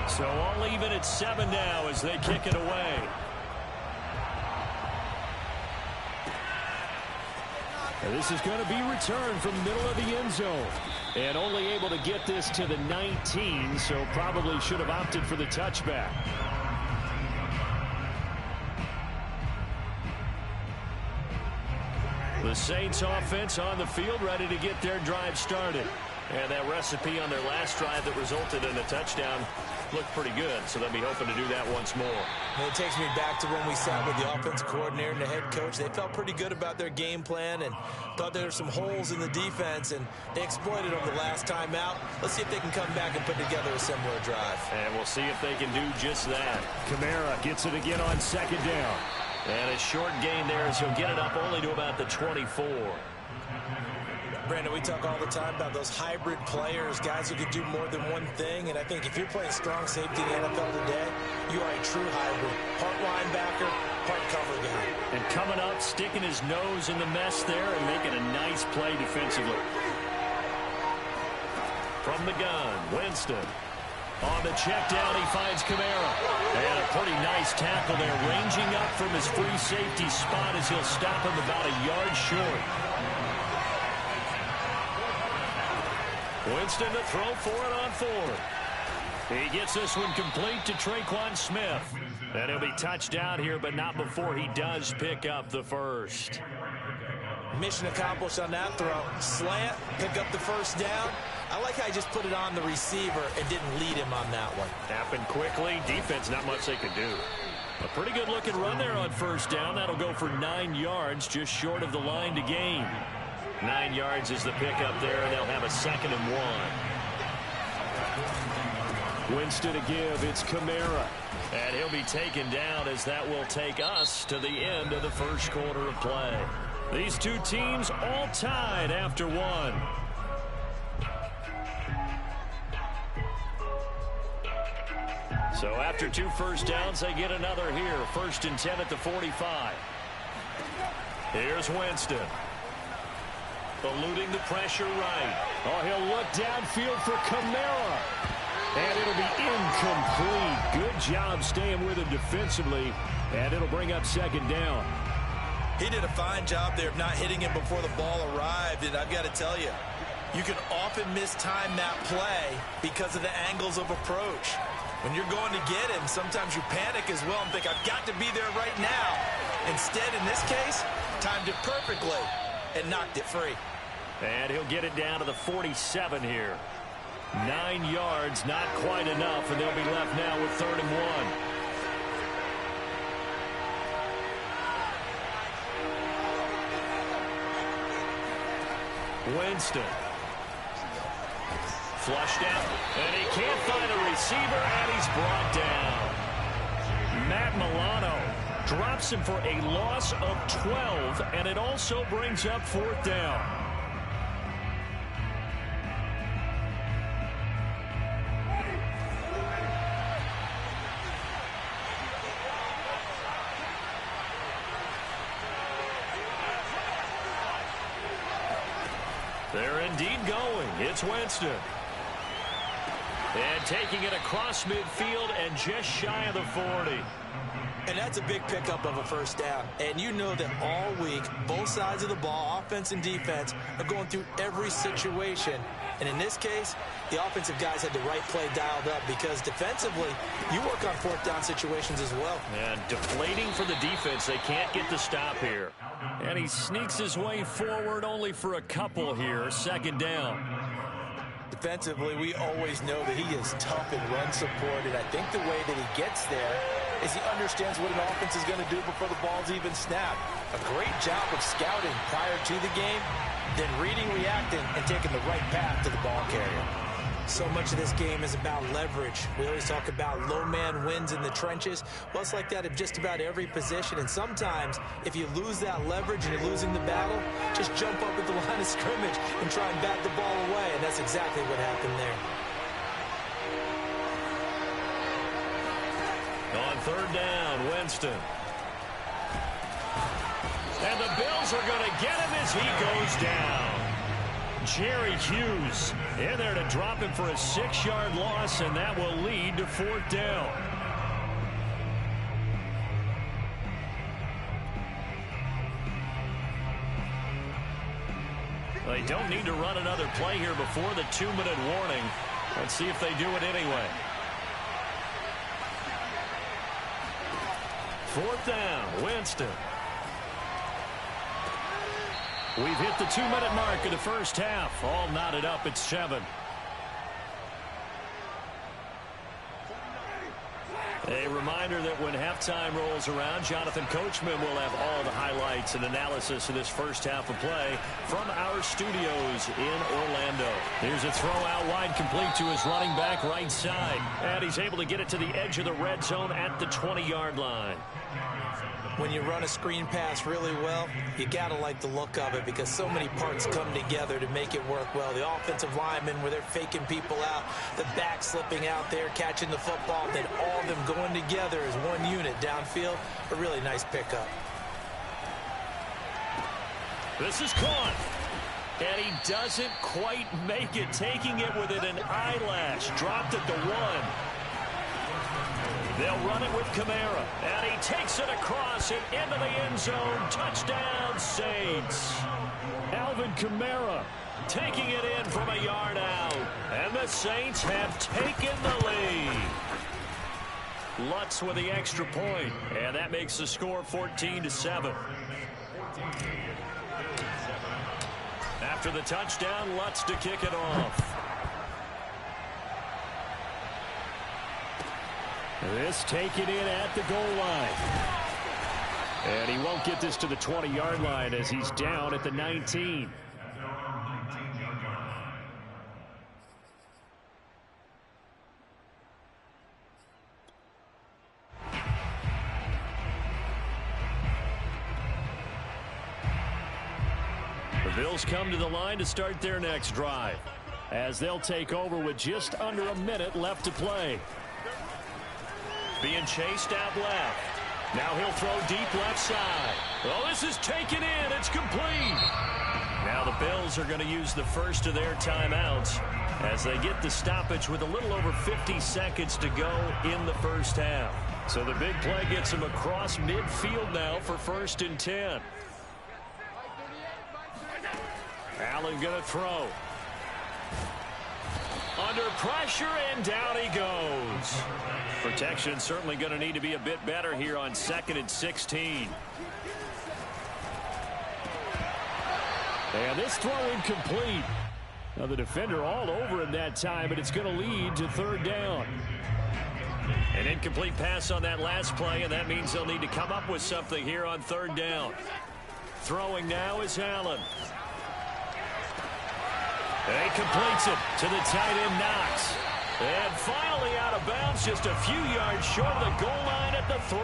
So all even at 7 now as they kick it away. And this is going to be returned from the middle of the end zone. And only able to get this to the 19, so probably should have opted for the touchback. The Saints offense on the field ready to get their drive started. And that recipe on their last drive that resulted in a touchdown looked pretty good, so they'll be hoping to do that once more. And it takes me back to when we sat with the offensive coordinator and the head coach. They felt pretty good about their game plan and thought there were some holes in the defense, and they exploited them the last time out. Let's see if they can come back and put together a similar drive. And we'll see if they can do just that. Kamara gets it again on 2nd down. And a short gain there as he'll get it up only to about the 24. Brandon, we talk all the time about those hybrid players, guys who can do more than one thing, and I think if you're playing strong safety in the NFL today, you are a true hybrid. Part linebacker, part cover guy. And coming up, sticking his nose in the mess there and making a nice play defensively. From the gun, Winston. On the check down, he finds Kamara. And a pretty nice tackle there, ranging up from his free safety spot as he'll stop him about a yard short. Winston to throw for it on fourth. He gets this one complete to Traquan Smith. And he'll be touched down here, but not before he does pick up the first. Mission accomplished on that throw. Slant, pick up the first down. I like how he just put it on the receiver and didn't lead him on that one. Happened quickly. Defense, not much they could do. A pretty good-looking run there on first down. That'll go for 9 yards, just short of the line to gain. 9 yards is the pickup there, and they'll have a 2nd and 1. Winston to give. It's Kamara. And he'll be taken down as that will take us to the end of the first quarter of play. These two teams all tied after one. So after 2 first downs, they get another here. 1st and 10 at the 45. Here's Winston. Eluding the pressure right. Oh, he'll look downfield for Kamara. And it'll be incomplete. Good job staying with him defensively. And it'll bring up 2nd down. He did a fine job there of not hitting him before the ball arrived. And I've got to tell you, you can often mistime that play because of the angles of approach. When you're going to get him, sometimes you panic as well and think, I've got to be there right now. Instead, in this case, timed it perfectly and knocked it free. And he'll get it down to the 47 here. 9 yards, not quite enough, and they'll be left now with 3rd and 1. Winston. Flushed out, and he can't find a receiver, and he's brought down. Matt Milano drops him for a loss of 12, and it also brings up 4th down. They're indeed going. It's Winston. And taking it across midfield and just shy of the 40. And that's a big pickup of a first down. And you know that all week, both sides of the ball, offense and defense, are going through every situation. And in this case, the offensive guys had the right play dialed up because defensively, you work on 4th down situations as well. And deflating for the defense. They can't get the stop here. And he sneaks his way forward only for a couple here. 2nd down. Defensively, we always know that he is tough and run support, and I think the way that he gets there is he understands what an offense is going to do before the ball's even snapped. A great job of scouting prior to the game, then reading, reacting, and taking the right path to the ball carrier. So much of this game is about leverage. We always talk about low man wins in the trenches. Well, it's like that in just about every position. And sometimes, if you lose that leverage and you're losing the battle, just jump up at the line of scrimmage and try and bat the ball away. And that's exactly what happened there. On 3rd down, Winston. And the Bills are going to get him as he goes down. Jerry Hughes in there to drop him for a 6-yard loss, and that will lead to 4th down. They don't need to run another play here before the 2-minute warning. Let's see if they do it anyway. 4th down, Winston. We've hit the 2-minute mark of the first half. All knotted up at 7. A reminder that when halftime rolls around, Jonathan Coachman will have all the highlights and analysis of this first half of play from our studios in Orlando. Here's a throw out wide, complete to his running back right side. And he's able to get it to the edge of the red zone at the 20-yard line. When you run a screen pass really well, you got to like the look of it because so many parts come together to make it work well. The offensive linemen, where they're faking people out, the back slipping out there, catching the football, then all of them going together as one unit downfield. A really nice pickup. This is caught. And he doesn't quite make it, taking it within an eyelash. Dropped at the 1. They'll run it with Kamara. And he takes it across and into the end zone. Touchdown, Saints. Alvin Kamara taking it in from a yard out. And the Saints have taken the lead. Lutz with the extra point. And that makes the score 14-7. After the touchdown, Lutz to kick it off. This taken in at the goal line. And he won't get this to the 20-yard line as he's down at the 19. The Bills come to the line to start their next drive as they'll take over with just under a minute left to play. Being chased out left. Now he'll throw deep left side. Well, this is taken in. It's complete. Now the Bills are going to use the first of their timeouts as they get the stoppage with a little over 50 seconds to go in the first half. So the big play gets them across midfield now for 1st and 10. Allen going to throw. Under pressure, and down he goes. Protection certainly going to need to be a bit better here on 2nd and 16. And this throw incomplete. Now the defender all over him that time, but it's going to lead to 3rd down. An incomplete pass on that last play, and that means they'll need to come up with something here on 3rd down. Throwing now is Allen. And he completes it to the tight end, Knox. And finally out of bounds, just a few yards short of the goal line at the 3.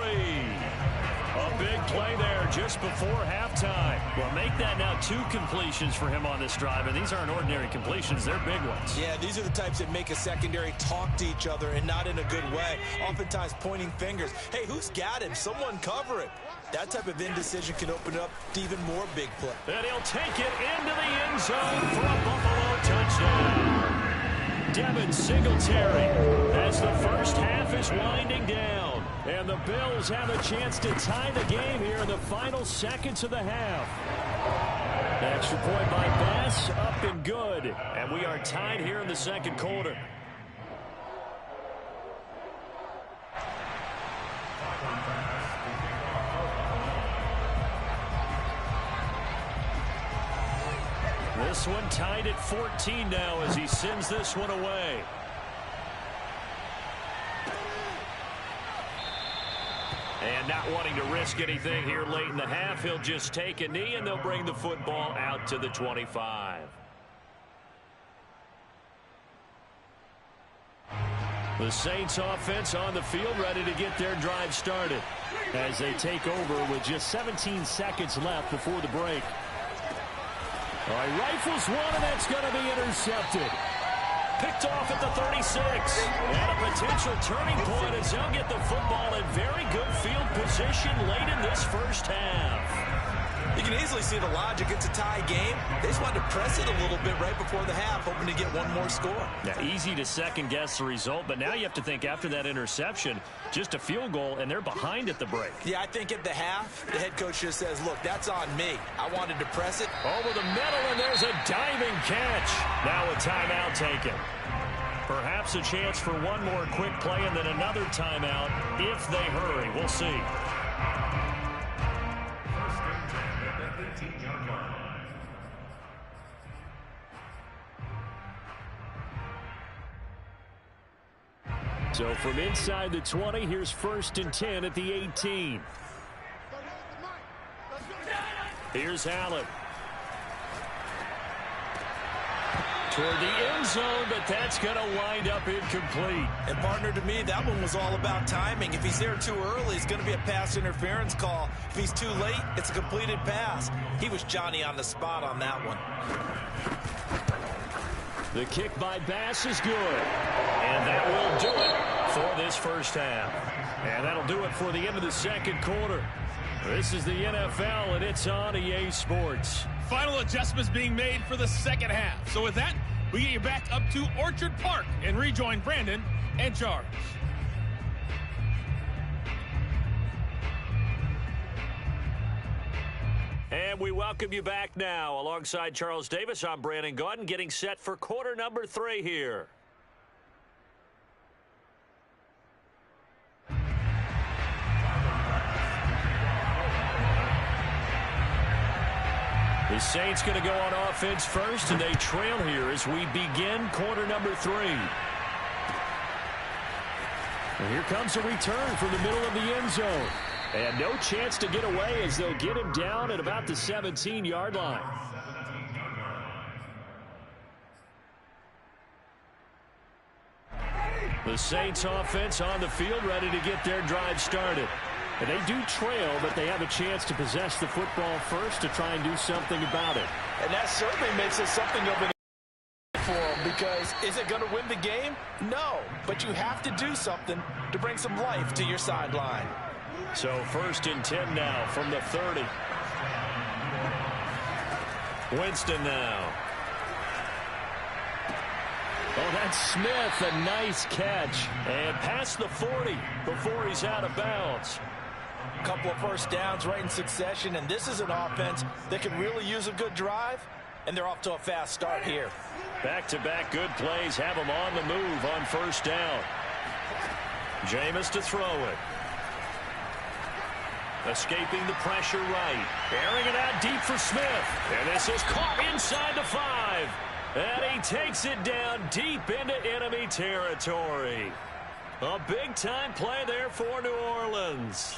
A big play there just before halftime. Well, make that now 2 completions for him on this drive, and these aren't ordinary completions. They're big ones. Yeah, these are the types that make a secondary talk to each other and not in a good way. Oftentimes pointing fingers. Hey, who's got him? Someone cover it. That type of indecision can open up to even more big play. And he'll take it into the end zone for a Buffalo touchdown. Devin Singletary as the first half is winding down. And the Bills have a chance to tie the game here in the final seconds of the half. Extra point by Bass, up and good. And we are tied here in the 2nd quarter. This one tied at 14 now as he sends this one away. And not wanting to risk anything here late in the half, he'll just take a knee and they'll bring the football out to the 25. The Saints offense on the field ready to get their drive started as they take over with just 17 seconds left before the break. All right, rifles one, and that's going to be intercepted. Picked off at the 36. And a potential turning point as they'll get the football in very good field position late in this first half. You can easily see the logic. It's a tie game. They just wanted to press it a little bit right before the half, hoping to get one more score. Yeah, easy to second-guess the result, but now you have to think after that interception, just a field goal, and they're behind at the break. Yeah, I think at the half, the head coach just says, look, that's on me. I wanted to press it. Over the middle, and there's a diving catch. Now a timeout taken. Perhaps a chance for one more quick play and then another timeout if they hurry. We'll see. So from inside the 20, here's 1st and 10 at the 18. Here's Allen. Toward the end zone, but that's going to wind up incomplete. And partner, to me, that one was all about timing. If he's there too early, it's going to be a pass interference call. If he's too late, it's a completed pass. He was Johnny on the spot on that one. The kick by Bass is good. And that will do it for this first half. And that'll do it for the end of the 2nd quarter. This is the NFL, and it's on EA Sports. Final adjustments being made for the second half. So with that, we get you back up to Orchard Park and rejoin Brandon and Charles. And we welcome you back now. Alongside Charles Davis, I'm Brandon Gaudin, getting set for quarter number 3 here. The Saints going to go on offense first, and they trail here as we begin quarter number 3. And here comes a return from the middle of the end zone. And no chance to get away as they'll get him down at about the 17-yard line. The Saints offense on the field, ready to get their drive started. And they do trail, but they have a chance to possess the football first to try and do something about it. And that certainly makes it something of an for them, because is it going to win the game? No, but you have to do something to bring some life to your sideline. So 1st and 10 now from the 30. Winston now. Oh, that's Smith, a nice catch. And past the 40 before he's out of bounds. A couple of first downs right in succession, and this is an offense that can really use a good drive, and they're off to a fast start here. Back-to-back good plays have them on the move on 1st down. Jameis to throw it. Escaping the pressure right. Airing it out deep for Smith. And this is caught inside the 5. And he takes it down deep into enemy territory. A big-time play there for New Orleans.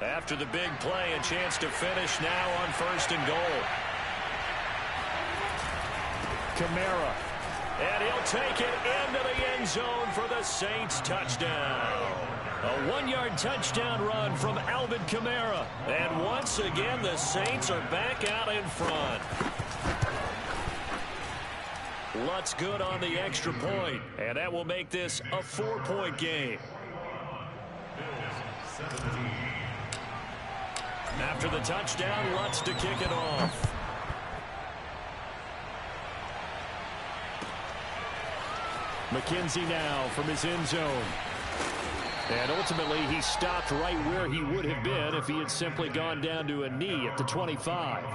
After the big play, a chance to finish now on 1st and goal. Kamara. And he'll take it into the end zone for the Saints touchdown. A 1-yard touchdown run from Alvin Kamara. And once again, the Saints are back out in front. Lutz good on the extra point, and that will make this a 4-point game. After the touchdown, Lutz to kick it off. McKenzie now from his end zone. And ultimately, he stopped right where he would have been if he had simply gone down to a knee at the 25.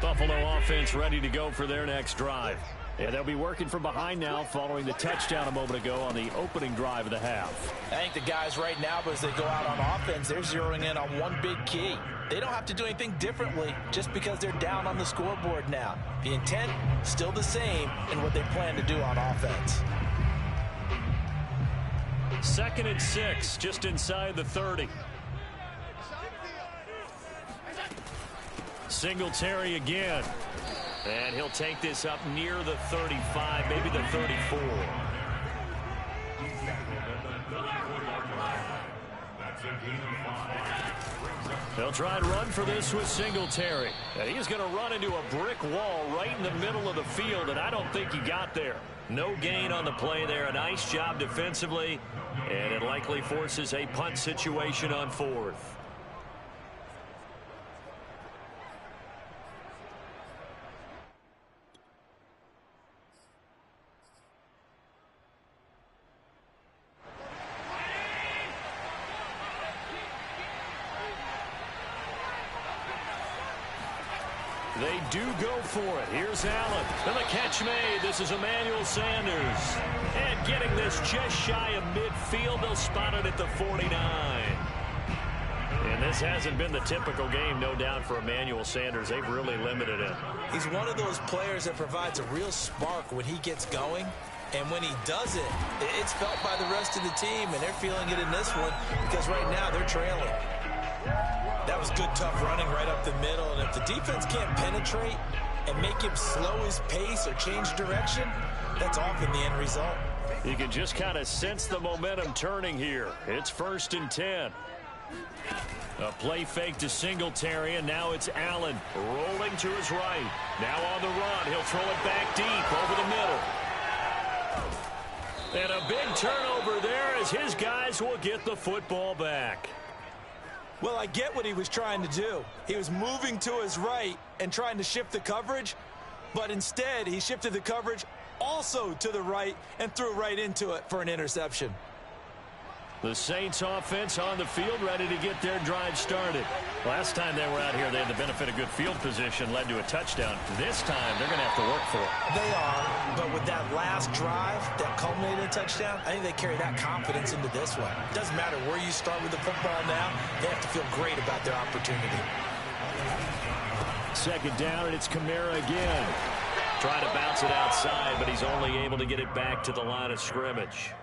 Buffalo offense ready to go for their next drive. And they'll be working from behind now following the touchdown a moment ago on the opening drive of the half. I think the guys right now, as they go out on offense, they're zeroing in on one big key. They don't have to do anything differently just because they're down on the scoreboard now. The intent, still the same in what they plan to do on offense. 2nd and 6, just inside the 30. Singletary again. And he'll take this up near the 35, maybe the 34. They'll try and run for this with Singletary. And he's going to run into a brick wall right in the middle of the field, and I don't think he got there. No gain on the play there. A nice job defensively, and it likely forces a punt situation on 4th. They do go for it. Here's Allen. And the catch made. This is Emmanuel Sanders. And getting this just shy of midfield. They'll spot it at the 49. And this hasn't been the typical game, no doubt, for Emmanuel Sanders. They've really limited him. He's one of those players that provides a real spark when he gets going. And when he does it, it's felt by the rest of the team. And they're feeling it in this one because right now they're trailing. That was good, tough running right up the middle. And if the defense can't penetrate and make him slow his pace or change direction, that's often the end result. You can just kind of sense the momentum turning here. It's 1st and 10. A play fake to Singletary, and now it's Allen rolling to his right. Now on the run. He'll throw it back deep over the middle. And a big turnover there as his guys will get the football back. Well, I get what he was trying to do. He was moving to his right and trying to shift the coverage, but instead he shifted the coverage also to the right and threw right into it for an interception. The Saints offense on the field ready to get their drive started. Last time they were out here, they had the benefit of good field position, led to a touchdown. This time, they're going to have to work for it. They are, but with that last drive that culminated in a touchdown, I think they carry that confidence into this one. It doesn't matter where you start with the football now. They have to feel great about their opportunity. Second down, and it's Kamara again. Trying to bounce it outside, but he's only able to get it back to the line of scrimmage.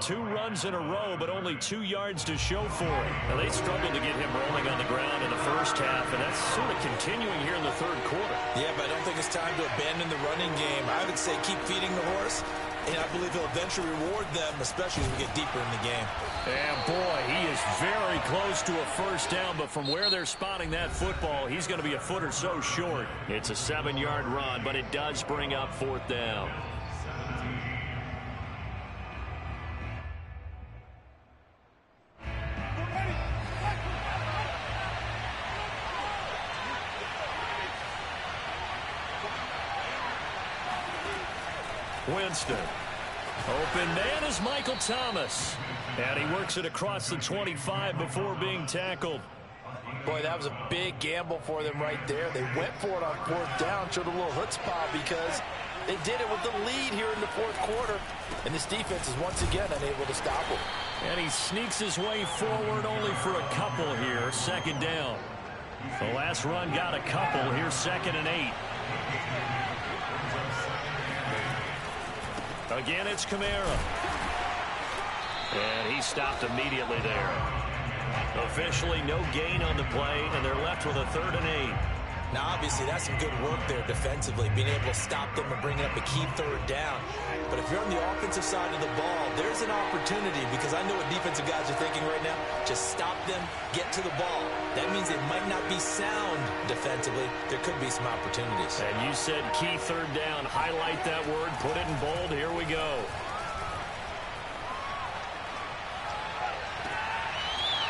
2 runs in a row, but only 2 yards to show for it. Now, they struggled to get him rolling on the ground in the first half, and that's sort of continuing here in the third quarter. Yeah, but I don't think it's time to abandon the running game. I would say keep feeding the horse, and I believe he'll eventually reward them, especially as we get deeper in the game. And, boy, he is very close to a first down, but from where they're spotting that football, he's going to be a foot or so short. It's a 7-yard run, but it does bring up 4th down. Winston. Open man is Michael Thomas. And he works it across the 25 before being tackled. Boy, that was a big gamble for them right there. They went for it on 4th down, showed a little chutzpah because they did it with the lead here in the 4th quarter. And this defense is once again unable to stop him. And he sneaks his way forward only for a couple here. 2nd down. The last run got a couple. Here's 2nd and 8. Again, it's Kamara. And he stopped immediately there. Officially, no gain on the play, and they're left with a 3rd and 8. Now, obviously, that's some good work there defensively, being able to stop them and bringing up a key 3rd down. But if you're on the offensive side of the ball, there's an opportunity, because I know what defensive guys are thinking right now. Just stop them, get to the ball. That means they might not be sound defensively. There could be some opportunities. And you said key 3rd down. Highlight that word. Put it in bold. Here we go.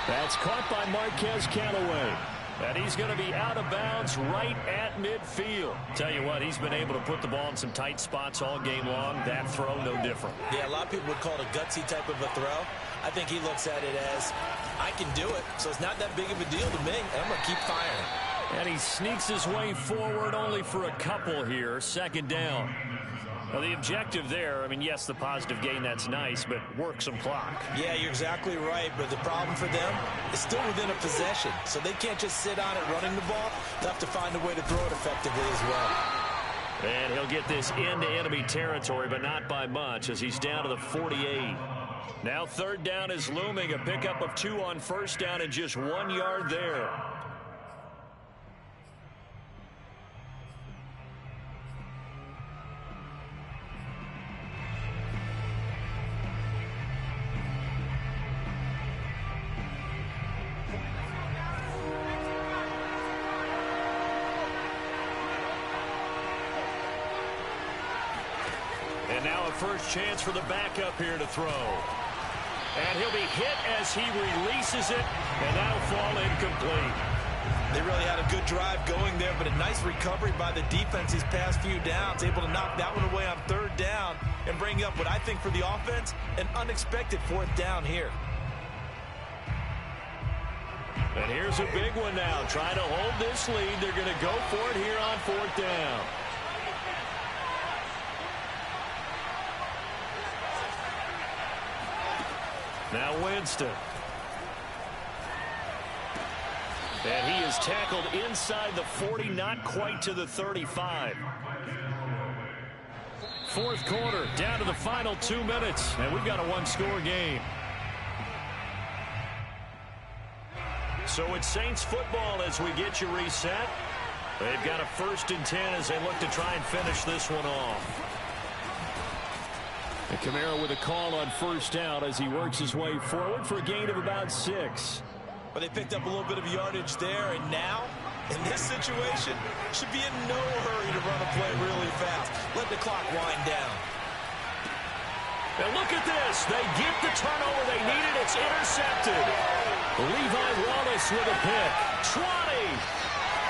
That's caught by Marquez Callaway. And he's going to be out of bounds right at midfield. Tell you what, he's been able to put the ball in some tight spots all game long. That throw, no different. Yeah, a lot of people would call it a gutsy type of a throw. I think he looks at it as, I can do it, so it's not that big of a deal to me, and I'm going to keep firing. And he sneaks his way forward only for a couple here. 2nd down. Now, the objective there, I mean, yes, the positive gain, that's nice, but work some clock. Yeah, you're exactly right, but the problem for them is still within a possession, so they can't just sit on it running the ball. They'll have to find a way to throw it effectively as well. And he'll get this into enemy territory, but not by much, as he's down to the 48. Now 3rd down is looming, a pickup of 2 on 1st down and just 1 yard there. And now a first chance for the backup here to throw. And he'll be hit as he releases it, and that'll fall incomplete. They really had a good drive going there, but a nice recovery by the defense these past few downs, able to knock that one away on 3rd down and bring up what I think for the offense, an unexpected 4th down here. And here's a big one now. Trying to hold this lead. They're going to go for it here on 4th down. Now Winston. And he is tackled inside the 40, not quite to the 35. 4th quarter, down to the final 2 minutes, and we've got a 1-score game. So it's Saints football as we get you reset. They've got a 1st and 10 as they look to try and finish this one off. And Kamara with a call on first down as he works his way forward for a gain of about 6. Well, they picked up a little bit of yardage there, and now, in this situation, should be in no hurry to run a play really fast. Let the clock wind down. And look at this. They get the turnover they needed. It's intercepted. Levi Wallace with a pick. 20.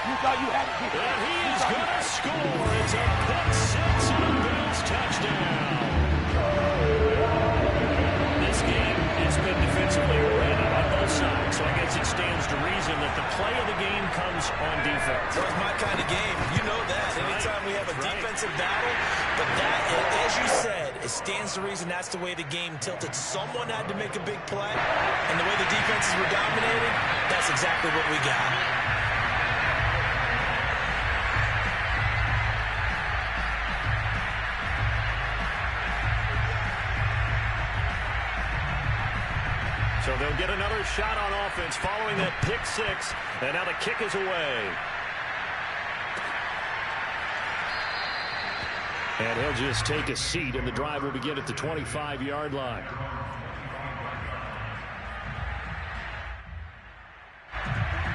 You thought you had it. And he is going to score. It's a pick six and a Bills touchdown. This game has been defensively oriented on both sides, so I guess it stands to reason that the play of the game comes on defense. Well, it's my kind of game. You know that. Anytime we have a defensive battle, but that, as you said, it stands to reason that's the way the game tilted. Someone had to make a big play, and the way the defenses were dominating, that's exactly what we got. So they'll get another shot on offense following that pick six, and now the kick is away. And he'll just take a seat, and the drive will begin at the 25-yard line.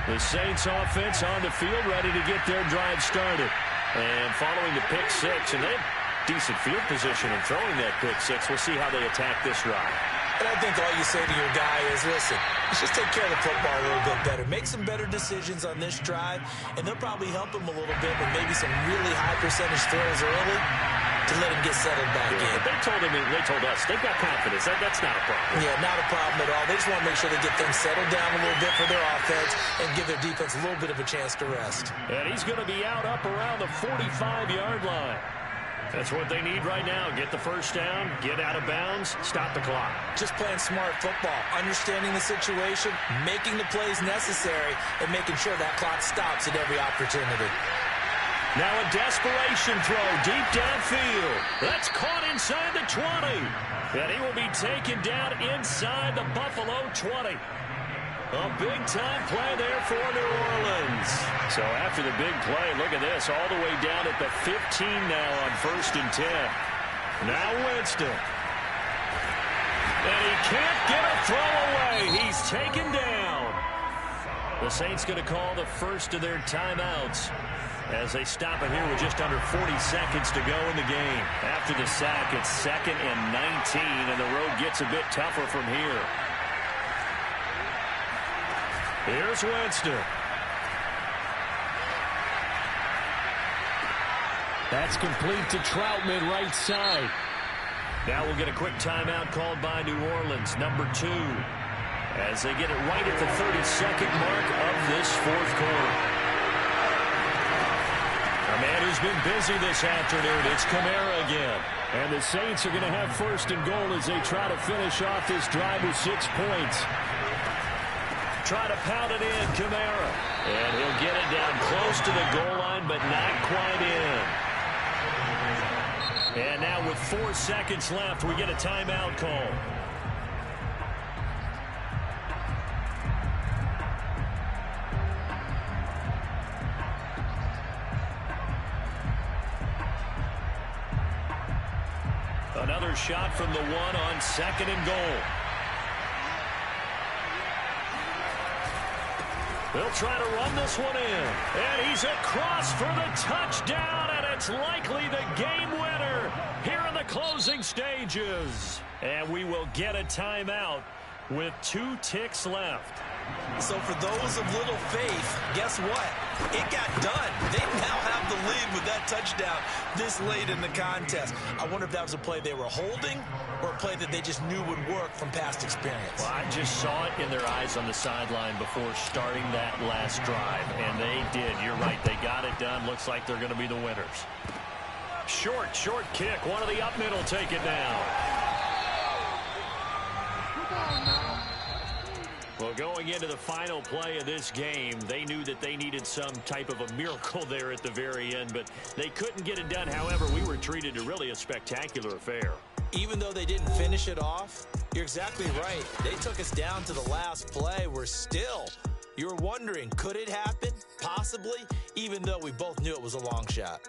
The Saints offense on the field, ready to get their drive started. And following the pick six, and they have decent field position in throwing that pick six. We'll see how they attack this drive. And I think all you say to your guy is, listen, let's just take care of the football a little bit better. Make some better decisions on this drive, and they'll probably help him a little bit with maybe some really high percentage throws early to let him get settled back in. They told us they've got confidence. That's not a problem. Yeah, not a problem at all. They just want to make sure they get things settled down a little bit for their offense and give their defense a little bit of a chance to rest. And he's going to be out up around the 45-yard line. That's what they need right now. Get the first down, get out of bounds, stop the clock. Just playing smart football, understanding the situation, making the plays necessary, and making sure that clock stops at every opportunity. Now a desperation throw deep downfield. That's caught inside the 20. And he will be taken down inside the Buffalo 20. A big-time play there for New Orleans. So after the big play, look at this, all the way down at the 15 now on 1st and 10. Now Winston. And he can't get a throw away. He's taken down. The Saints going to call the first of their timeouts as they stop it here with just under 40 seconds to go in the game. After the sack, it's 2nd and 19, and the road gets a bit tougher from here. Here's Winston. That's complete to Troutman, right side. Now we'll get a quick timeout called by New Orleans, number 2, as they get it right at the 32nd mark of this 4th quarter. A man who's been busy this afternoon, it's Kamara again. And the Saints are going to have 1st and goal as they try to finish off this drive with 6 points. Try to pound it in, Kamara. And he'll get it down close to the goal line, but not quite in. And now with 4 seconds left, we get a timeout call. Another shot from the 1 on 2nd and goal. They'll try to run this one in. And he's across for the touchdown, and it's likely the game winner here in the closing stages. And we will get a timeout with 2 ticks left. So for those of little faith, guess what? It got done. They now have the lead with that touchdown this late in the contest. I wonder if that was a play they were holding or a play that they just knew would work from past experience. Well, I just saw it in their eyes on the sideline before starting that last drive, and they did. You're right. They got it done. Looks like they're going to be the winners. Short kick. One of the up middle take it down. Well, going into the final play of this game, they knew that they needed some type of a miracle there at the very end, but they couldn't get it done. However, we were treated to really a spectacular affair. Even though they didn't finish it off, you're exactly right. They took us down to the last play. You were wondering, could it happen? Possibly, even though we both knew it was a long shot.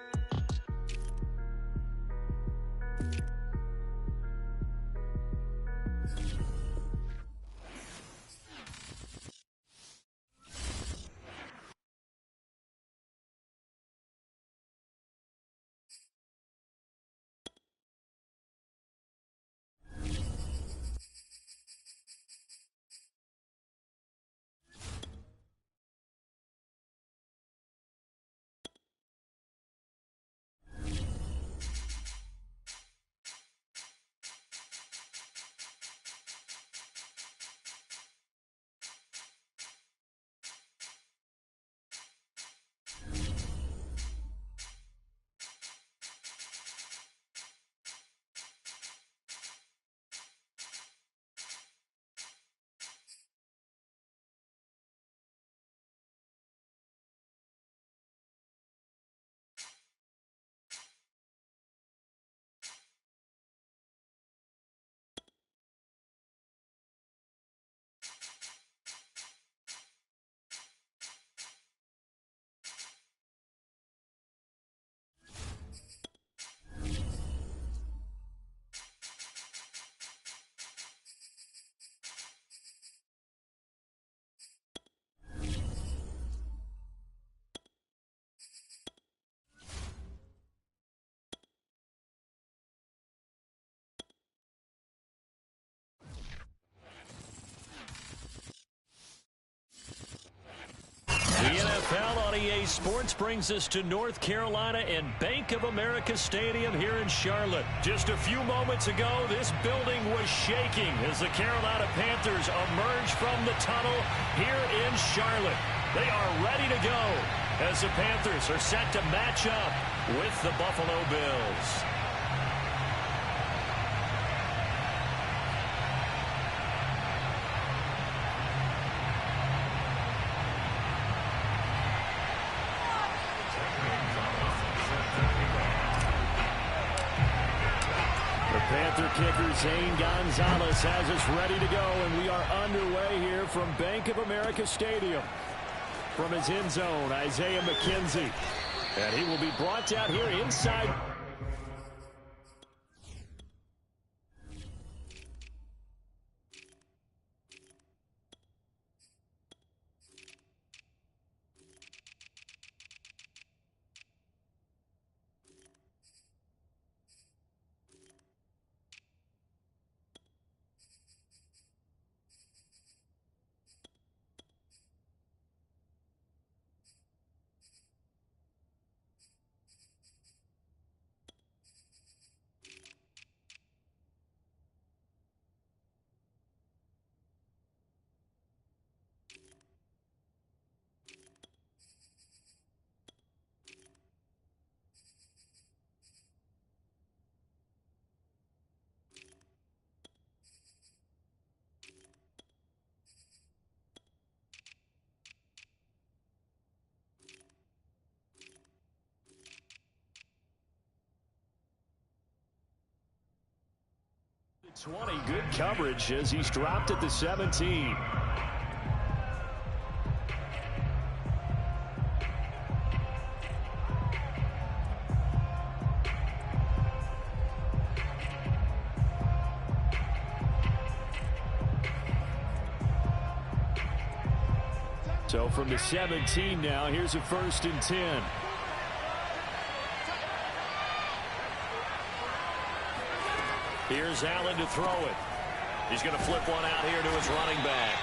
Friday Sports brings us to North Carolina and Bank of America Stadium here in Charlotte. Just a few moments ago, this building was shaking as the Carolina Panthers emerge from the tunnel here in Charlotte. They are ready to go as the Panthers are set to match up with the Buffalo Bills. Panther kicker Zane Gonzalez has us ready to go, and we are underway here from Bank of America Stadium. From his end zone, Isaiah McKenzie. And he will be brought down here inside. Good coverage as he's dropped at the 17. So from the 17 now, here's a 1st and 10. Here's Allen to throw it. He's going to flip one out here to his running back.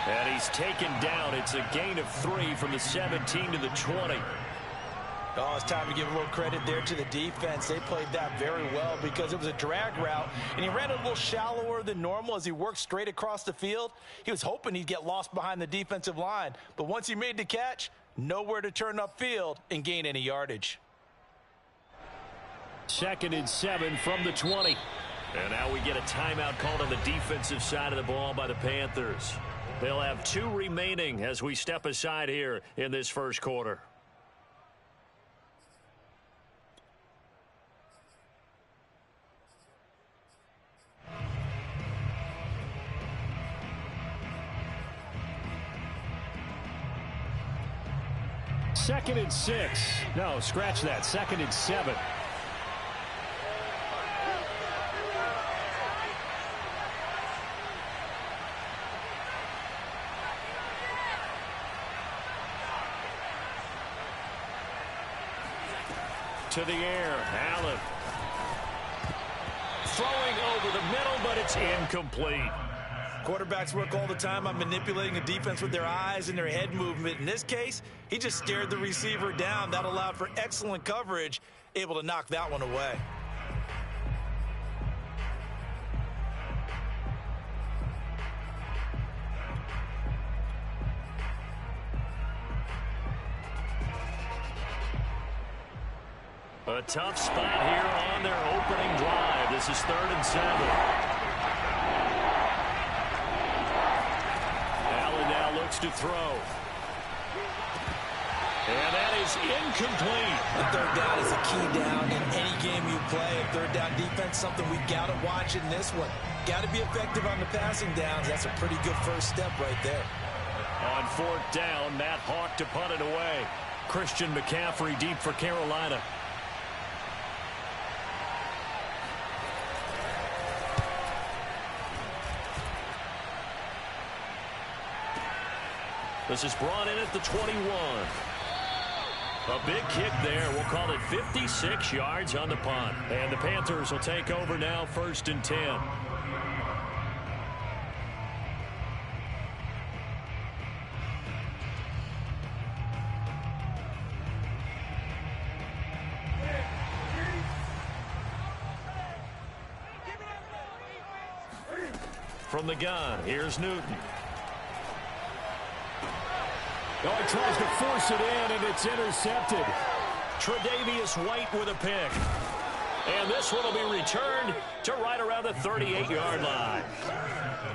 And he's taken down. It's a gain of 3 from the 17 to the 20. Oh, it's time to give a little credit there to the defense. They played that very well because it was a drag route, and he ran it a little shallower than normal as he worked straight across the field. He was hoping he'd get lost behind the defensive line, but once he made the catch, nowhere to turn upfield and gain any yardage. 2nd and 7 from the 20. And now we get a timeout called on the defensive side of the ball by the Panthers. They'll have 2 remaining as we step aside here in this first quarter. Second and 6. No, scratch that. 2nd and 7. To the air, Allen. Throwing over the middle, but it's incomplete. Quarterbacks work all the time on manipulating the defense with their eyes and their head movement. In this case, he just stared the receiver down. That allowed for excellent coverage, able to knock that one away. A tough spot here on their opening drive. This is 3rd and 7. Allen now looks to throw. And that is incomplete. The 3rd down is a key down in any game you play. 3rd down defense, something we got to watch in this one. Got to be effective on the passing downs. That's a pretty good first step right there. On 4th down, Matt Hawk to punt it away. Christian McCaffrey deep for Carolina. This is brought in at the 21. A big kick there. We'll call it 56 yards on the punt. And the Panthers will take over now, 1st and 10. From the gun, here's Newton. Oh, he tries to force it in, and it's intercepted. Tre'Davious White with a pick. And this one will be returned to right around the 38-yard line.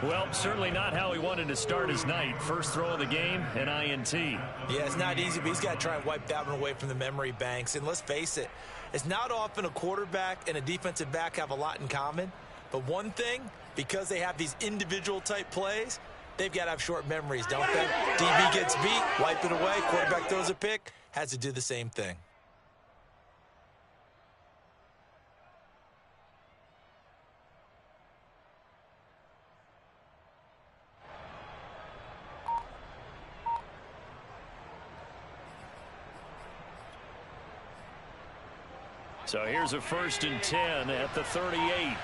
Well, certainly not how he wanted to start his night. First throw of the game, an INT. Yeah, it's not easy, but he's got to try and wipe that one away from the memory banks. And let's face it, it's not often a quarterback and a defensive back have a lot in common. But one thing, because they have these individual type plays, they've got to have short memories, don't they? DB gets beat, wipe it away. Quarterback throws a pick, has to do the same thing. So here's a 1st and 10 at the 38.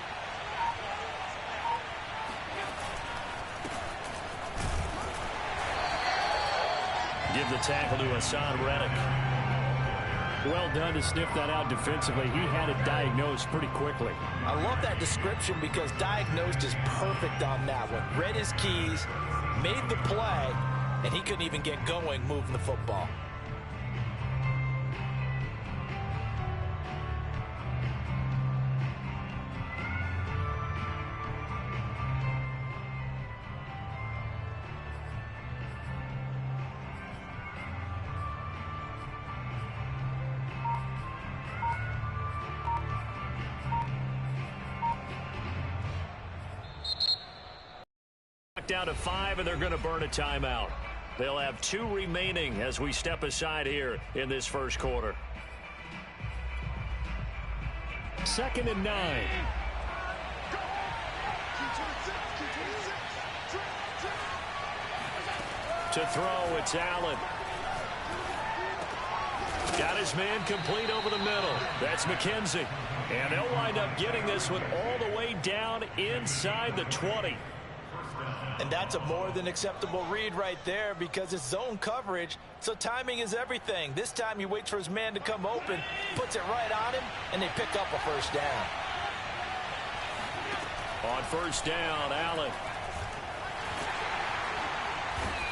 Give the tackle to Hassan Reddick. Well done to sniff that out defensively. He had it diagnosed pretty quickly. I love that description because diagnosed is perfect on that one. Read his keys, made the play, and he couldn't even get going moving the football. Down to 5, and they're going to burn a timeout. They'll have 2 remaining as we step aside here in this first quarter. 2nd and 9. To throw, it's Allen. Got his man complete over the middle. That's McKenzie. And they'll wind up getting this one all the way down inside the 20. And that's a more than acceptable read right there because it's zone coverage, so timing is everything. This time he waits for his man to come open, puts it right on him, and they pick up a first down. On first down, Allen.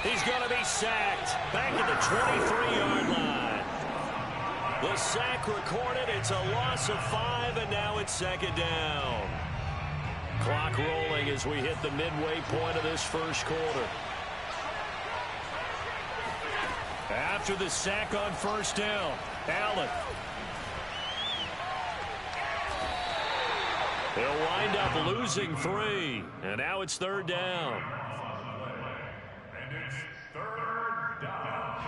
He's going to be sacked back at the 23-yard line. The sack recorded. It's a loss of 5, and now it's 2nd down. Clock rolling as we hit the midway point of this first quarter. After the sack on first down, Allen. He'll wind up losing 3, and now it's 3rd down. And it's 3rd down.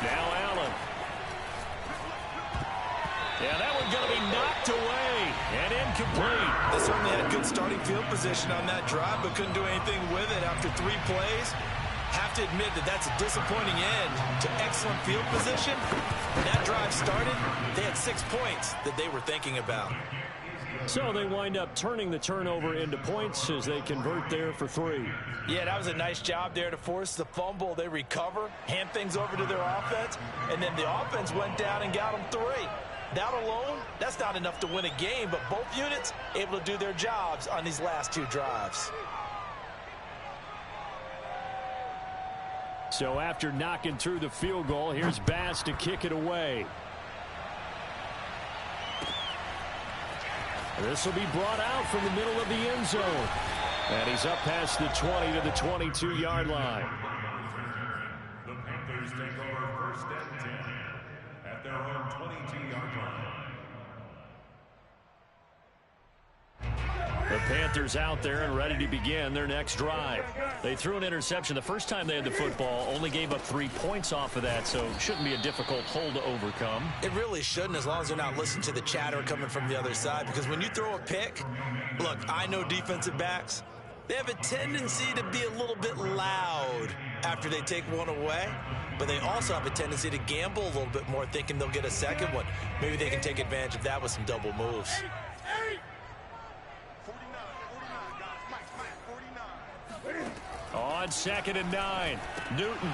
Now Allen. Yeah, that one's going to be knocked away and incomplete. They certainly had good starting field position on that drive, but couldn't do anything with it after 3 plays. Have to admit that that's a disappointing end to excellent field position. When that drive started, they had 6 points that they were thinking about. So they wind up turning the turnover into points as they convert there for 3. Yeah, that was a nice job there to force the fumble. They recover, hand things over to their offense, and then the offense went down and got them 3. That alone, that's not enough to win a game, but both units able to do their jobs on these last 2 drives. So after knocking through the field goal, here's Bass to kick it away. This will be brought out from the middle of the end zone. And he's up past the 20 to the 22-yard line. The Panthers take over 1st and 10 at their own 22-yard line. The Panthers out there and ready to begin their next drive. They threw an interception the first time they had the football, only gave up 3 points off of that, so shouldn't be a difficult hole to overcome. It really shouldn't, as long as they're not listening to the chatter coming from the other side, because when you throw a pick, look, I know defensive backs, they have a tendency to be a little bit loud after they take one away, but they also have a tendency to gamble a little bit more, thinking they'll get a second one. Maybe they can take advantage of that with some double moves. On 2nd and 9, Newton.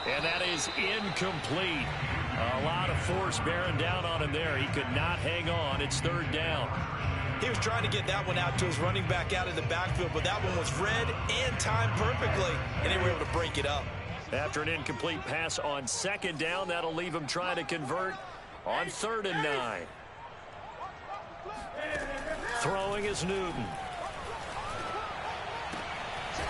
And that is incomplete. A lot of force bearing down on him there. He could not hang on. It's third down. He was trying to get that one out to his running back out of the backfield, but that one was read and timed perfectly, and they were able to break it up. After an incomplete pass on second down, that'll leave him trying to convert on 3rd and 9. Throwing is Newton.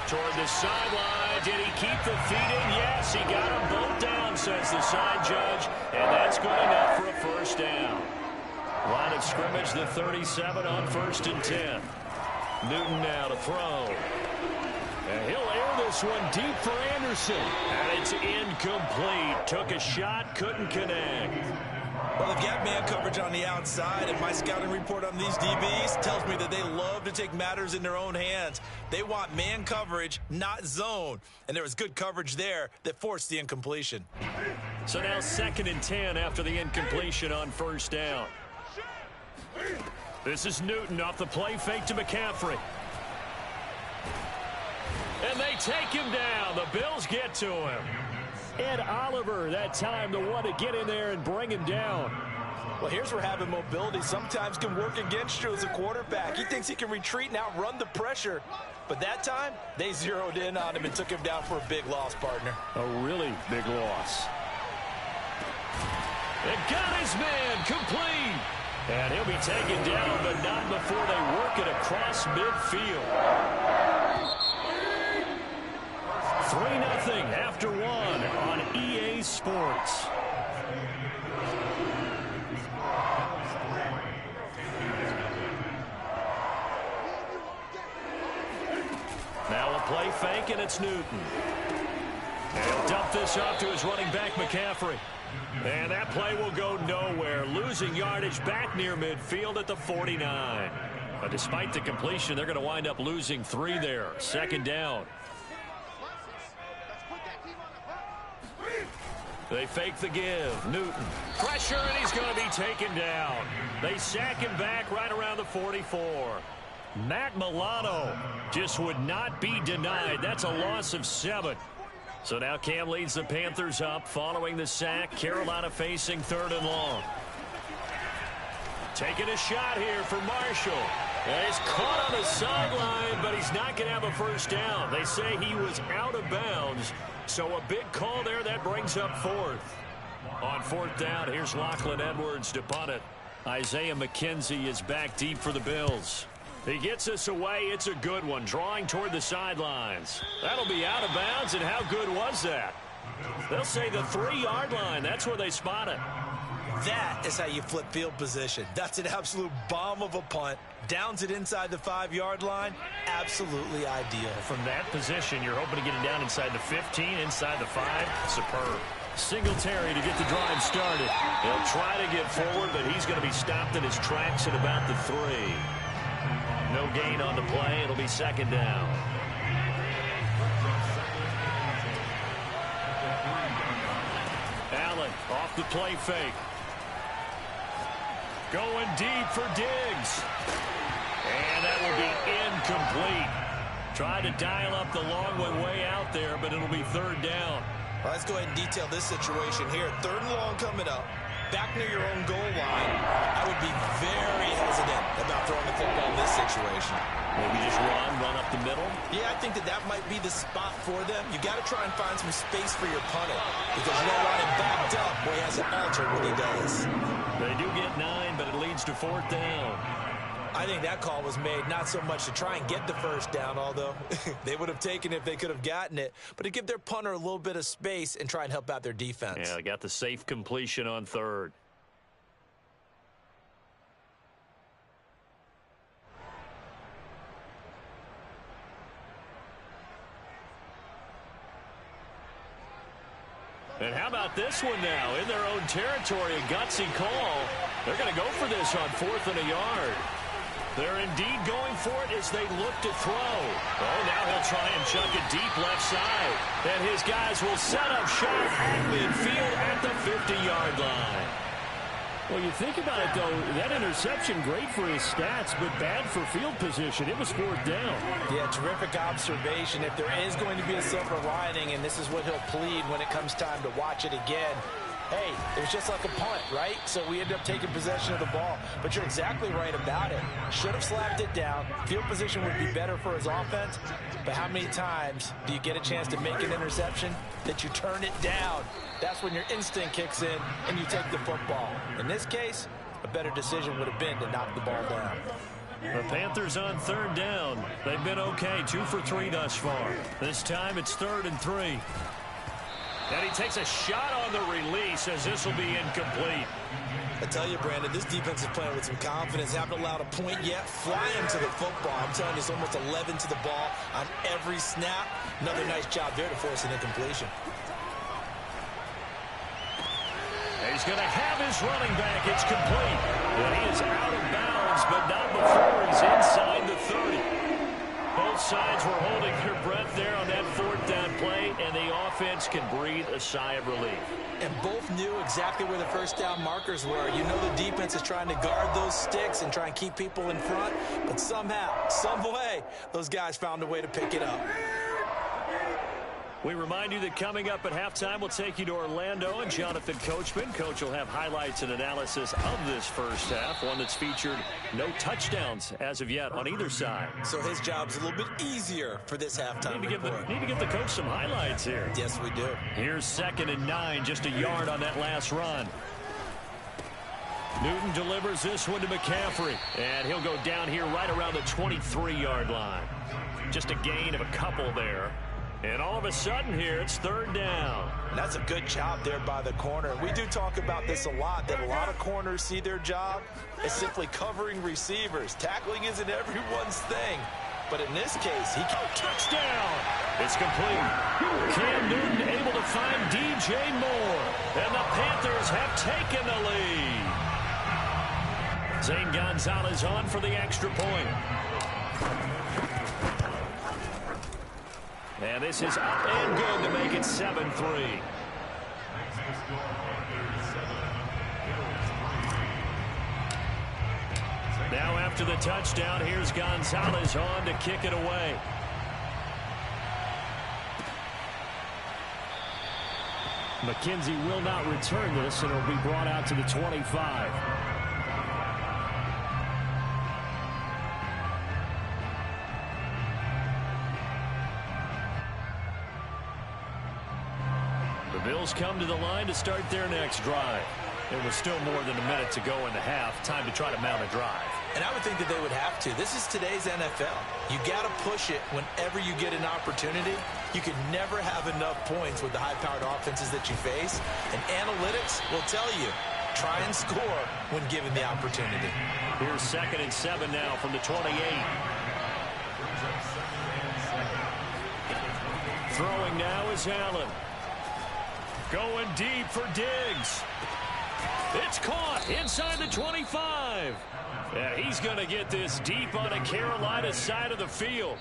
Toward the sideline. Did he keep the feet in? Yes, he got them both down, says the side judge, and that's good enough for a first down. Line of scrimmage, the 37 on 1st and 10. Newton now to throw. And he'll air this one deep for Anderson. And it's incomplete. Took a shot, couldn't connect. Well, they've got man coverage on the outside, and my scouting report on these DBs tells me that they love to take matters in their own hands. They want man coverage, not zone. And there was good coverage there that forced the incompletion. So now 2nd and 10 after the incompletion on 1st down. This is Newton off the play fake to McCaffrey. And they take him down. The Bills get to him. Ed Oliver, that time, the one to get in there and bring him down. Well, here's where having mobility sometimes can work against you as a quarterback. He thinks he can retreat and outrun the pressure. But that time, they zeroed in on him and took him down for a big loss, partner. A really big loss. And got his man complete. And he'll be taken down, but not before they work it across midfield. 3-0 after 1 on EA Sports. Now a play fake, and it's Newton. And he'll dump this off to his running back, McCaffrey. And that play will go nowhere. Losing yardage back near midfield at the 49. But despite the completion, they're going to wind up losing 3 there. 2nd down. They fake the give. Newton. Pressure, and he's going to be taken down. They sack him back right around the 44. Matt Milano just would not be denied. That's a loss of 7. So now Cam leads the Panthers up following the sack. Carolina facing 3rd and long. Taking a shot here for Marshall. And he's caught on the sideline, but he's not going to have a first down. They say he was out of bounds. So a big call there. That brings up 4th. On 4th down, here's Lachlan Edwards to punt it. Isaiah McKenzie is back deep for the Bills. He gets us away. It's a good one. Drawing toward the sidelines. That'll be out of bounds, and how good was that? They'll say the 3-yard line. That's where they spot it. That is how you flip field position. That's an absolute bomb of a punt. Downs it inside the 5-yard line. Absolutely ideal. From that position, you're hoping to get it down inside the 15, inside the 5. Superb. Singletary to get the drive started. He'll try to get forward, but he's going to be stopped in his tracks at about the 3. No gain on the play. It'll be 2nd down. Allen off the play fake. Going deep for Diggs. And that will be incomplete. Tried to dial up the long one way out there, but it'll be 3rd down. Well, let's go ahead and detail this situation here. 3rd and long coming up. Back near your own goal line. I would be very hesitant about throwing the football in this situation. Maybe just run up the middle? Yeah, I think that might be the spot for them. You got to try and find some space for your punter because you don't want him backed up where he has to alter what he does. They do get 9, but it leads to 4th down. I think that call was made not so much to try and get the first down, although they would have taken it if they could have gotten it, but to give their punter a little bit of space and try and help out their defense. Yeah, they got the safe completion on 3rd. And how about this one now? In their own territory, a gutsy call. They're going to go for this on 4th and a yard. They're indeed going for it as they look to throw. Oh, now he'll try and chuck it deep left side. And his guys will set up shop at midfield at the 50-yard line. Well, you think about it, though, that interception, great for his stats, but bad for field position. It was fourth down. Yeah, terrific observation. If there is going to be a silver lining, and this is what he'll plead when it comes time to watch it again, hey, it was just like a punt, right? So we ended up taking possession of the ball. But you're exactly right about it. Should have slapped it down. Field position would be better for his offense. But how many times do you get a chance to make an interception that you turn it down? That's when your instinct kicks in and you take the football. In this case, a better decision would have been to knock the ball down. The Panthers on third down. They've been okay, 2 for 3 thus far. This time it's 3rd and 3. And he takes a shot on the release as this will be incomplete. I tell you, Brandon, this defense is playing with some confidence. Haven't allowed a point yet. Flying to the football. I'm telling you, it's almost 11 to the ball on every snap. Another nice job there to force an incompletion. He's going to have his running back. It's complete. And he is out of bounds, but not before he's inside the 30. Both sides were holding their breath there on that 4th down play, and the offense can breathe a sigh of relief. And both knew exactly where the first down markers were. You know the defense is trying to guard those sticks and try and keep people in front, but somehow, some way, those guys found a way to pick it up. We remind you that coming up at halftime, we'll take you to Orlando and Jonathan Coachman. Coach will have highlights and analysis of this first half, one that's featured no touchdowns as of yet on either side. So his job's a little bit easier for this halftime report. Need to give the coach some highlights here. Yes, we do. Here's 2nd and 9, just a yard on that last run. Newton delivers this one to McCaffrey, and he'll go down here right around the 23-yard line. Just a gain of a couple there. And all of a sudden here, it's 3rd down. And that's a good job there by the corner. We do talk about this a lot, that a lot of corners see their job as simply covering receivers. Tackling isn't everyone's thing. But in this case, he can touchdown. It's complete. Cam Newton able to find DJ Moore. And the Panthers have taken the lead. Zane Gonzalez on for the extra point. And this is up and good to make it 7-3. Now after the touchdown, here's Gonzalez on to kick it away. McKenzie will not return this, and it'll be brought out to the 25. The Bills come to the line to start their next drive. It was still more than a minute to go in the half. Time to try to mount a drive. And I would think that they would have to. This is today's NFL. You got to push it whenever you get an opportunity. You can never have enough points with the high-powered offenses that you face. And analytics will tell you, try and score when given the opportunity. Here's 2nd and 7 now from the 28. Throwing now is Allen. Going deep for Diggs. It's caught inside the 25. Yeah, he's going to get this deep on a Carolina side of the field.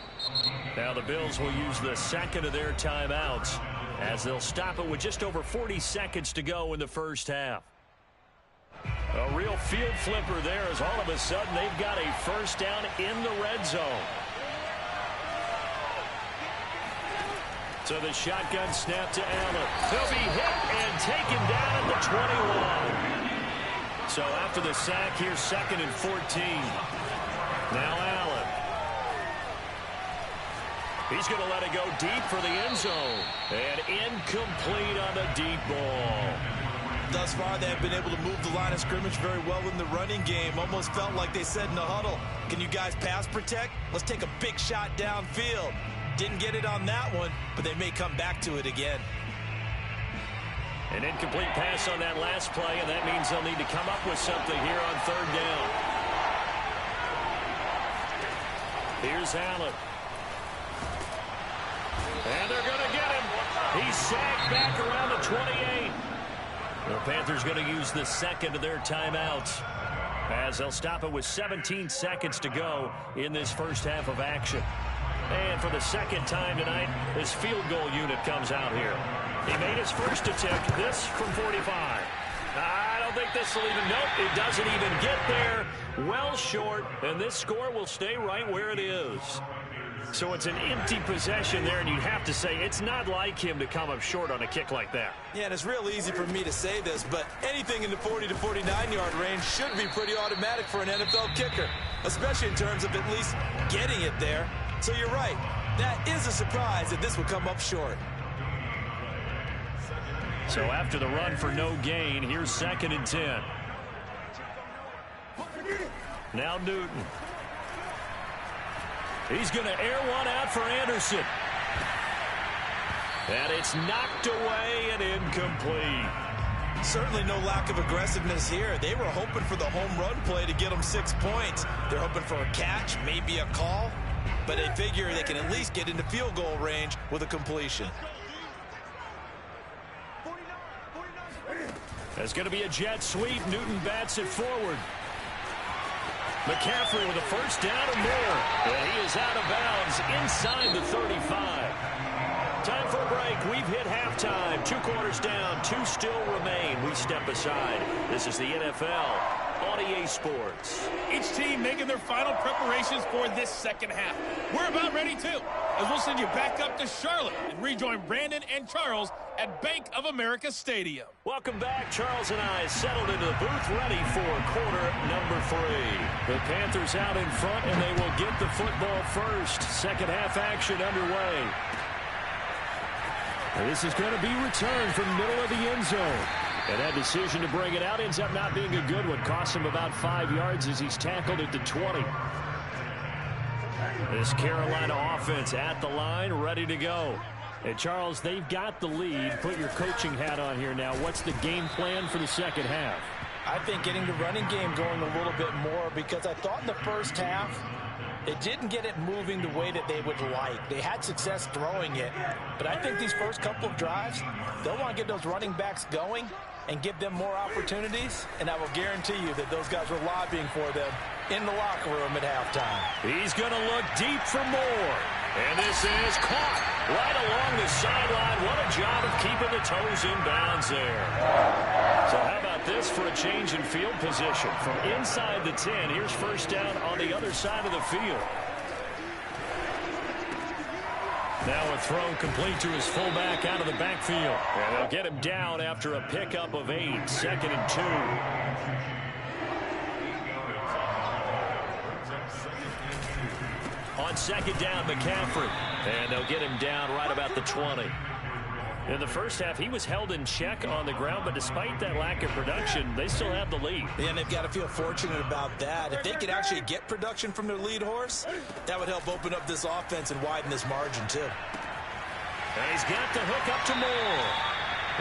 Now the Bills will use the second of their timeouts as they'll stop it with just over 40 seconds to go in the first half. A real field flipper there as all of a sudden they've got a first down in the red zone. So the shotgun snap to Allen. He'll be hit and taken down at the 21. So after the sack, here's 2nd and 14. Now Allen. He's going to let it go deep for the end zone. And incomplete on the deep ball. Thus far, they have been able to move the line of scrimmage very well in the running game. Almost felt like they said in the huddle, can you guys pass protect? Let's take a big shot downfield. Didn't get it on that one, but they may come back to it again. An incomplete pass on that last play, and that means they'll need to come up with something here on 3rd down. Here's Allen. And they're going to get him. He's sacked back around the 28. The Panthers going to use the second of their timeouts as they'll stop it with 17 seconds to go in this first half of action. And for the second time tonight, this field goal unit comes out here. He made his first attempt, this from 45. I don't think this will even, nope, it doesn't even get there. Well short, and this score will stay right where it is. So it's an empty possession there, and you'd have to say it's not like him to come up short on a kick like that. Yeah, and it's real easy for me to say this, but anything in the 40 to 49-yard range should be pretty automatic for an NFL kicker, especially in terms of at least getting it there. So you're right. That is a surprise that this would come up short. So after the run for no gain, here's 2nd and 10. Now Newton. He's going to air one out for Anderson. And it's knocked away and incomplete. Certainly no lack of aggressiveness here. They were hoping for the home run play to get them 6 points. They're hoping for a catch, maybe a call, but they figure they can at least get into field goal range with a completion. There's going to be a jet sweep. Newton bats it forward. McCaffrey with a first down and more. And he is out of bounds inside the 35. Time for a break. We've hit halftime. 2 quarters down. 2 still remain. We step aside. This is the NFL on EA Sports. Each team making their final preparations for this second half. We're about ready, too, as we'll send you back up to Charlotte and rejoin Brandon and Charles at Bank of America Stadium. Welcome back. Charles and I settled into the booth, ready for quarter number 3. The Panthers out in front, and they will get the football first. Second half action underway. This is going to be returned from the middle of the end zone. And that decision to bring it out ends up not being a good one. Costs him about 5 yards as he's tackled at the 20. This Carolina offense at the line, ready to go. And, Charles, they've got the lead. Put your coaching hat on here now. What's the game plan for the second half? I think getting the running game going a little bit more, because I thought in the first half they didn't get it moving the way that they would like. They had success throwing it, but I think these first couple of drives, they'll want to get those running backs going and give them more opportunities, and I will guarantee you that those guys were lobbying for them in the locker room at halftime. He's going to look deep for more. And this is caught right along the sideline. What a job of keeping the toes in bounds there. So how about this for a change in field position? From inside the 10, here's first down on the other side of the field. Now a throw complete to his fullback out of the backfield. And they'll get him down after a pickup of 8. 2nd and 2. On second down, McCaffrey. And they'll get him down right about the 20. In the first half, he was held in check on the ground, but despite that lack of production, they still have the lead. Yeah, and they've got to feel fortunate about that. If they could actually get production from their lead horse, that would help open up this offense and widen this margin, too. And he's got the hook up to Moore.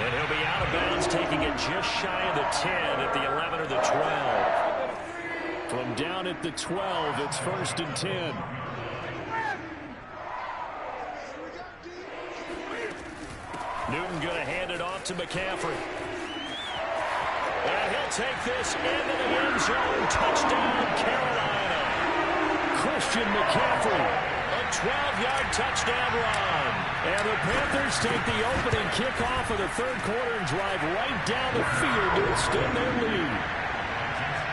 And he'll be out of bounds, taking it just shy of the 10 at the 11 or the 12. From down at the 12, it's 1st and 10. Newton going to hand it off to McCaffrey. And he'll take this into the end zone. Touchdown, Carolina. Christian McCaffrey. A 12-yard touchdown run. And the Panthers take the opening kickoff of the third quarter and drive right down the field to extend their lead.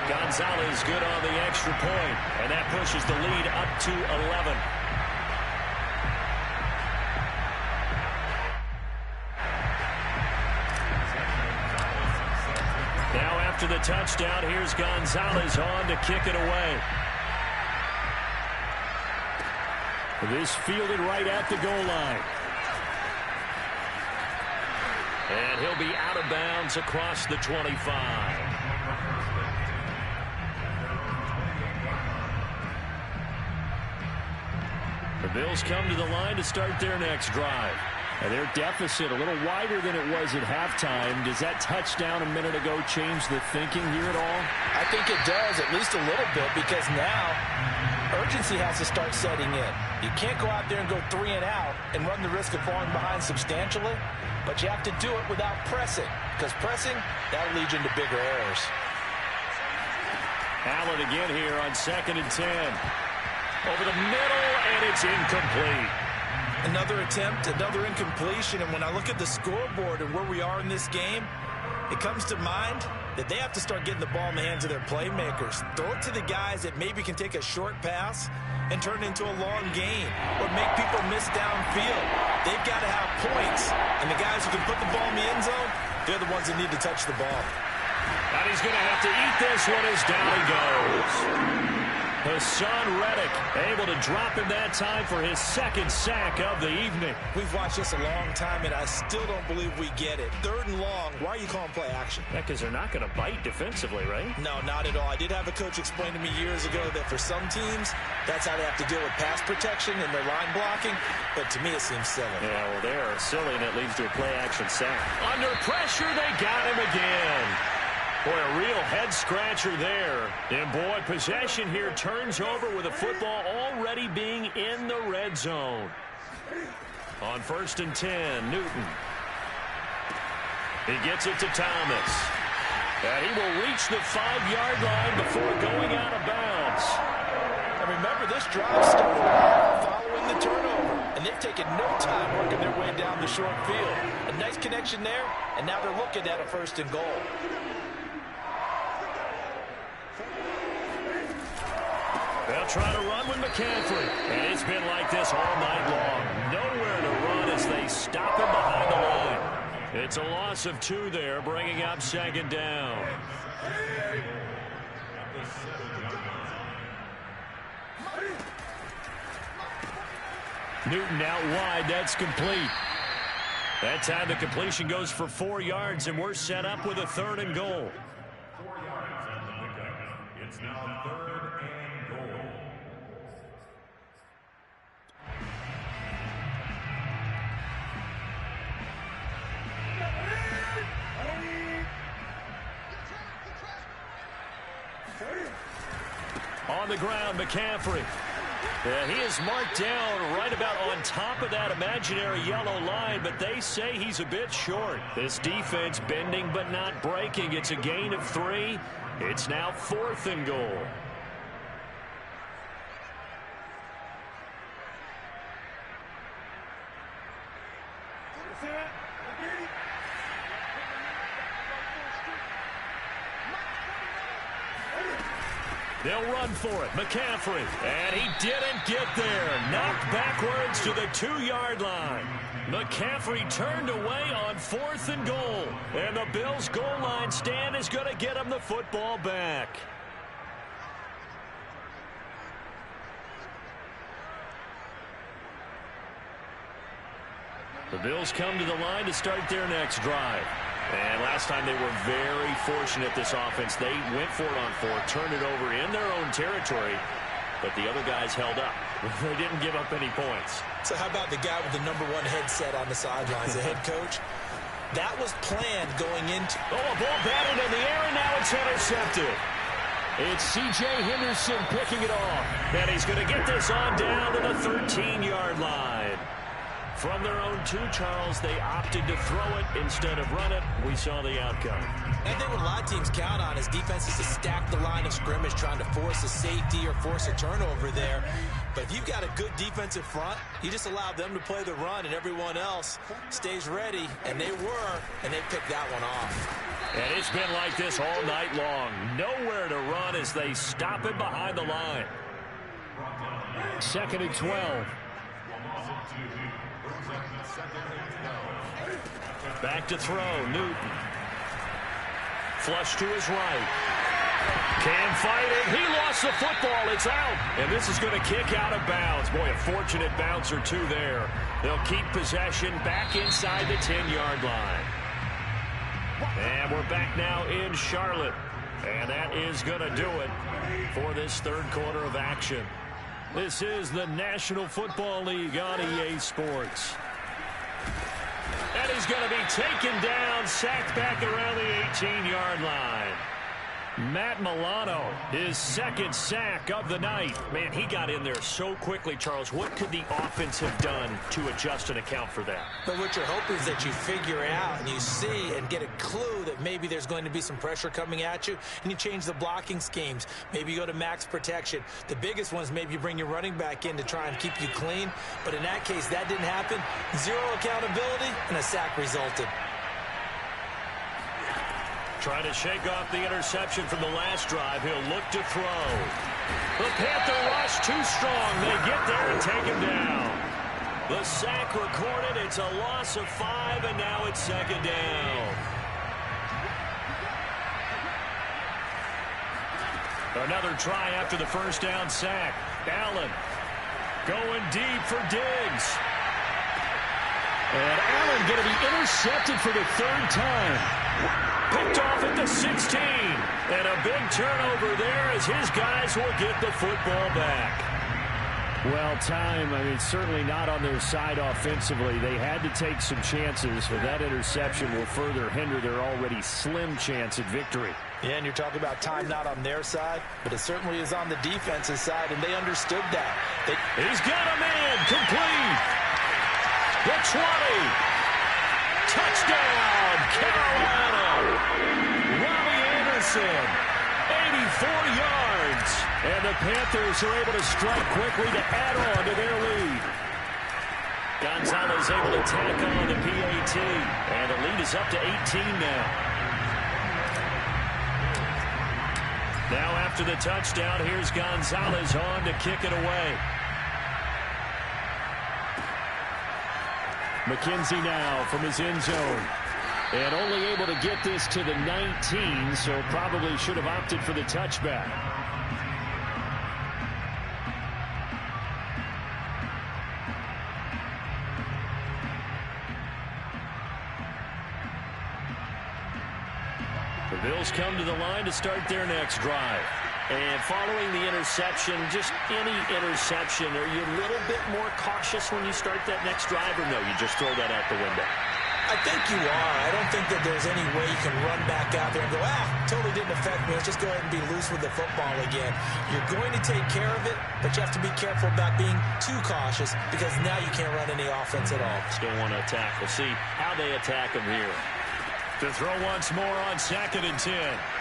Gonzalez good on the extra point, and that pushes the lead up to 11. Now after the touchdown, here's Gonzalez on to kick it away. This fielded right at the goal line. And he'll be out of bounds across the 25. The Bills come to the line to start their next drive. And their deficit a little wider than it was at halftime. Does that touchdown a minute ago change the thinking here at all? I think it does, at least a little bit, because now urgency has to start setting in. You can't go out there and go 3 and out and run the risk of falling behind substantially, but you have to do it without pressing, because pressing, that'll lead you into bigger errors. Allen again here on 2nd and 10. Over the middle, and it's incomplete. Another attempt, another incompletion, and when I look at the scoreboard and where we are in this game, it comes to mind that they have to start getting the ball in the hands of their playmakers. Throw it to the guys that maybe can take a short pass and turn it into a long gain or make people miss downfield. They've got to have points, and the guys who can put the ball in the end zone, they're the ones that need to touch the ball. And he's going to have to eat this one as down he goes. Hassan Reddick able to drop him that time for his second sack of the evening. We've watched this a long time, and I still don't believe we get it. 3rd and long, why are you calling play action? Yeah, because they're not going to bite defensively, right? No, not at all. I did have a coach explain to me years ago that for some teams, that's how they have to deal with pass protection and their line blocking, but to me it seems silly. Yeah, well, they're silly, and it leads to a play action sack. Under pressure, they got him again. Boy, a real head-scratcher there. And, boy, possession here turns over with the football already being in the red zone. On 1st and 10, Newton. He gets it to Thomas. And he will reach the 5-yard line before going out of bounds. And remember, this drive started following the turnover. And they've taken no time working their way down the short field. A nice connection there, and now they're looking at a 1st and goal. They'll try to run with McCaffrey. And it's been like this all night long. Nowhere to run as they stop him behind the line. It's a loss of 2 there, bringing up 2nd down. Newton out wide. That's complete. That time the completion goes for 4 yards, and we're set up with a 3rd and goal. 4 yards on the pickup. It's now 3rd and goal. On the ground, McCaffrey. Yeah, he is marked down right about on top of that imaginary yellow line, but they say he's a bit short. This defense bending but not breaking. It's a gain of 3. It's now 4th and goal. They'll run for it. McCaffrey. And he didn't get there. Knocked backwards to the 2-yard line. McCaffrey turned away on 4th and goal. And the Bills' goal line stand is going to get him the football back. The Bills come to the line to start their next drive. And last time they were very fortunate, this offense. They went for it on 4th, turned it over in their own territory, but the other guys held up. They didn't give up any points. So how about the guy with the #1 headset on the sidelines, the head coach? That was planned going into... Oh, a ball batted in the air, and now it's intercepted. It's C.J. Henderson picking it off. And he's going to get this on down to the 13-yard line. From their own 2, Charles, they opted to throw it instead of run it. We saw the outcome. I think what a lot of teams count on is defenses to stack the line of scrimmage, trying to force a safety or force a turnover there. But if you've got a good defensive front, you just allow them to play the run, and everyone else stays ready, and they were, and they picked that one off. And it's been like this all night long. Nowhere to run as they stop it behind the line. 2nd and 12. Back to throw, Newton. Flush to his right. Can fight it. He lost the football. It's out. And this is going to kick out of bounds. Boy, a fortunate bounce or 2 there. They'll keep possession back inside the 10-yard line. And we're back now in Charlotte. And that is going to do it for this 3rd quarter of action. This is the National Football League on EA Sports. And he's going to be taken down, sacked back around the 18-yard line. Matt Milano, his 2nd sack of the night. Man, he got in there so quickly, Charles. What could the offense have done to adjust and account for that? But what you're hoping is that you figure out and you see and get a clue that maybe there's going to be some pressure coming at you, and you change the blocking schemes. Maybe you go to max protection. The biggest one is maybe you bring your running back in to try and keep you clean. But in that case, that didn't happen. 0 accountability, and a sack resulted. Trying to shake off the interception from the last drive. He'll look to throw. The Panther rush too strong. They get there and take him down. The sack recorded. It's a loss of 5, and now it's second down. Another try after the first down sack. Allen going deep for Diggs. And Allen going to be intercepted for the 3rd time. Picked off at the 16. And a big turnover there as his guys will get the football back. Well, certainly not on their side offensively. They had to take some chances, but that interception will further hinder their already slim chance at victory. Yeah, and you're talking about time not on their side, but it certainly is on the defense's side, and they understood that. He's got a man complete. The 20. Touchdown, Carolina. Robbie Anderson, 84 yards. And the Panthers are able to strike quickly to add on to their lead. Gonzalez able to tack on the PAT. And the lead is up to 18 now. Now after the touchdown, here's Gonzalez on to kick it away. McKenzie now from his end zone. And only able to get this to the 19, so probably should have opted for the touchback. The Bills come to the line to start their next drive. And following the interception, just any interception, are you a little bit more cautious when you start that next drive, or no, you just throw that out the window? I think you are. I don't think that there's any way you can run back out there and go, totally didn't affect me. Let's just go ahead and be loose with the football again. You're going to take care of it, but you have to be careful about being too cautious because now you can't run any offense at all. Still want to attack. We'll see how they attack him here. To throw once more on 2nd and 10.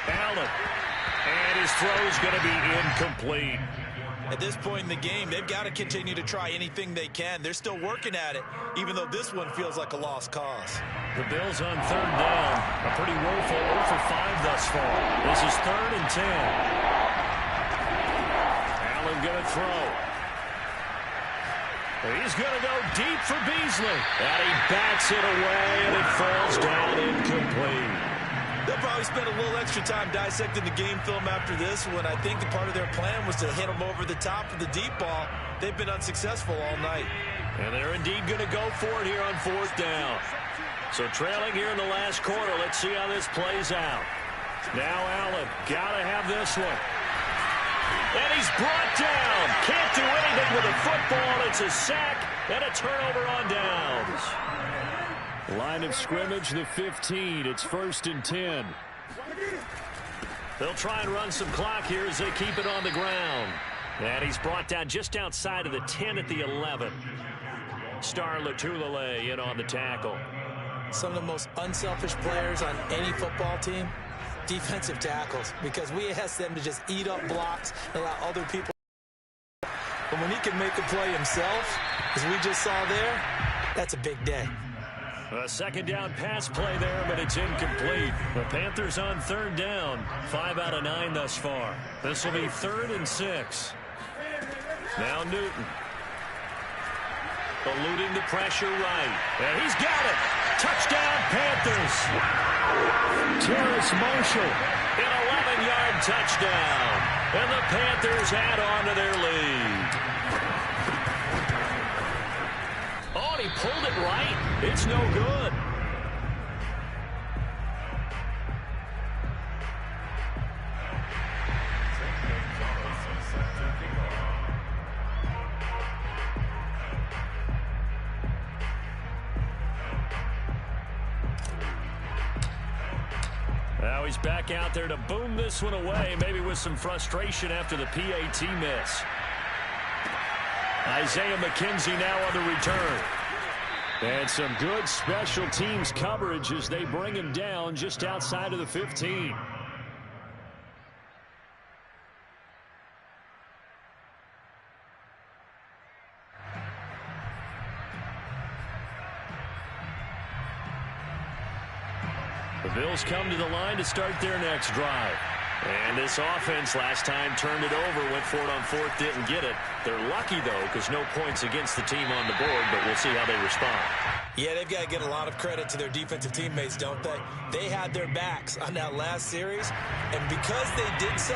Allen. And his throw is going to be incomplete. At this point in the game, they've got to continue to try anything they can. They're still working at it, even though this one feels like a lost cause. The Bills on 3rd down. A pretty woeful 0 for 5 thus far. This is 3rd and 10. Allen going to throw. He's going to go deep for Beasley. And he backs it away, and it falls down incomplete. They'll probably spend a little extra time dissecting the game film after this one. I think the part of their plan was to hit them over the top of the deep ball. They've been unsuccessful all night. And they're indeed going to go for it here on 4th down. So trailing here in the last quarter. Let's see how this plays out. Now Allen, got to have this one. And he's brought down. Can't do anything with a football. It's a sack and a turnover on downs. Line of scrimmage, the 15. It's 1st and 10. They'll try and run some clock here as they keep it on the ground. And he's brought down just outside of the 10 at the 11. Star Latulele in on the tackle. Some of the most unselfish players on any football team, defensive tackles, because we ask them to just eat up blocks and allow other people. But when he can make a play himself, as we just saw there, that's a big day. A 2nd down pass play there, but it's incomplete. The Panthers on 3rd down. 5 out of 9 thus far. This will be 3rd and 6. Now Newton. Eluding the pressure right. And he's got it. Touchdown, Panthers. Terrace Marshall. An 11-yard touchdown. And the Panthers add on to their lead. Oh, and he pulled it right. It's no good. Now he's back out there to boom this one away, maybe with some frustration after the PAT miss. Isaiah McKenzie now on the return. And some good special teams coverage as they bring him down just outside of the 15. The Bills come to the line to start their next drive. And this offense last time turned it over, went for it on fourth, didn't get it. They're lucky, though, because no points against the team on the board, but we'll see how they respond. Yeah, they've got to get a lot of credit to their defensive teammates, don't they? They had their backs on that last series, and because they did so,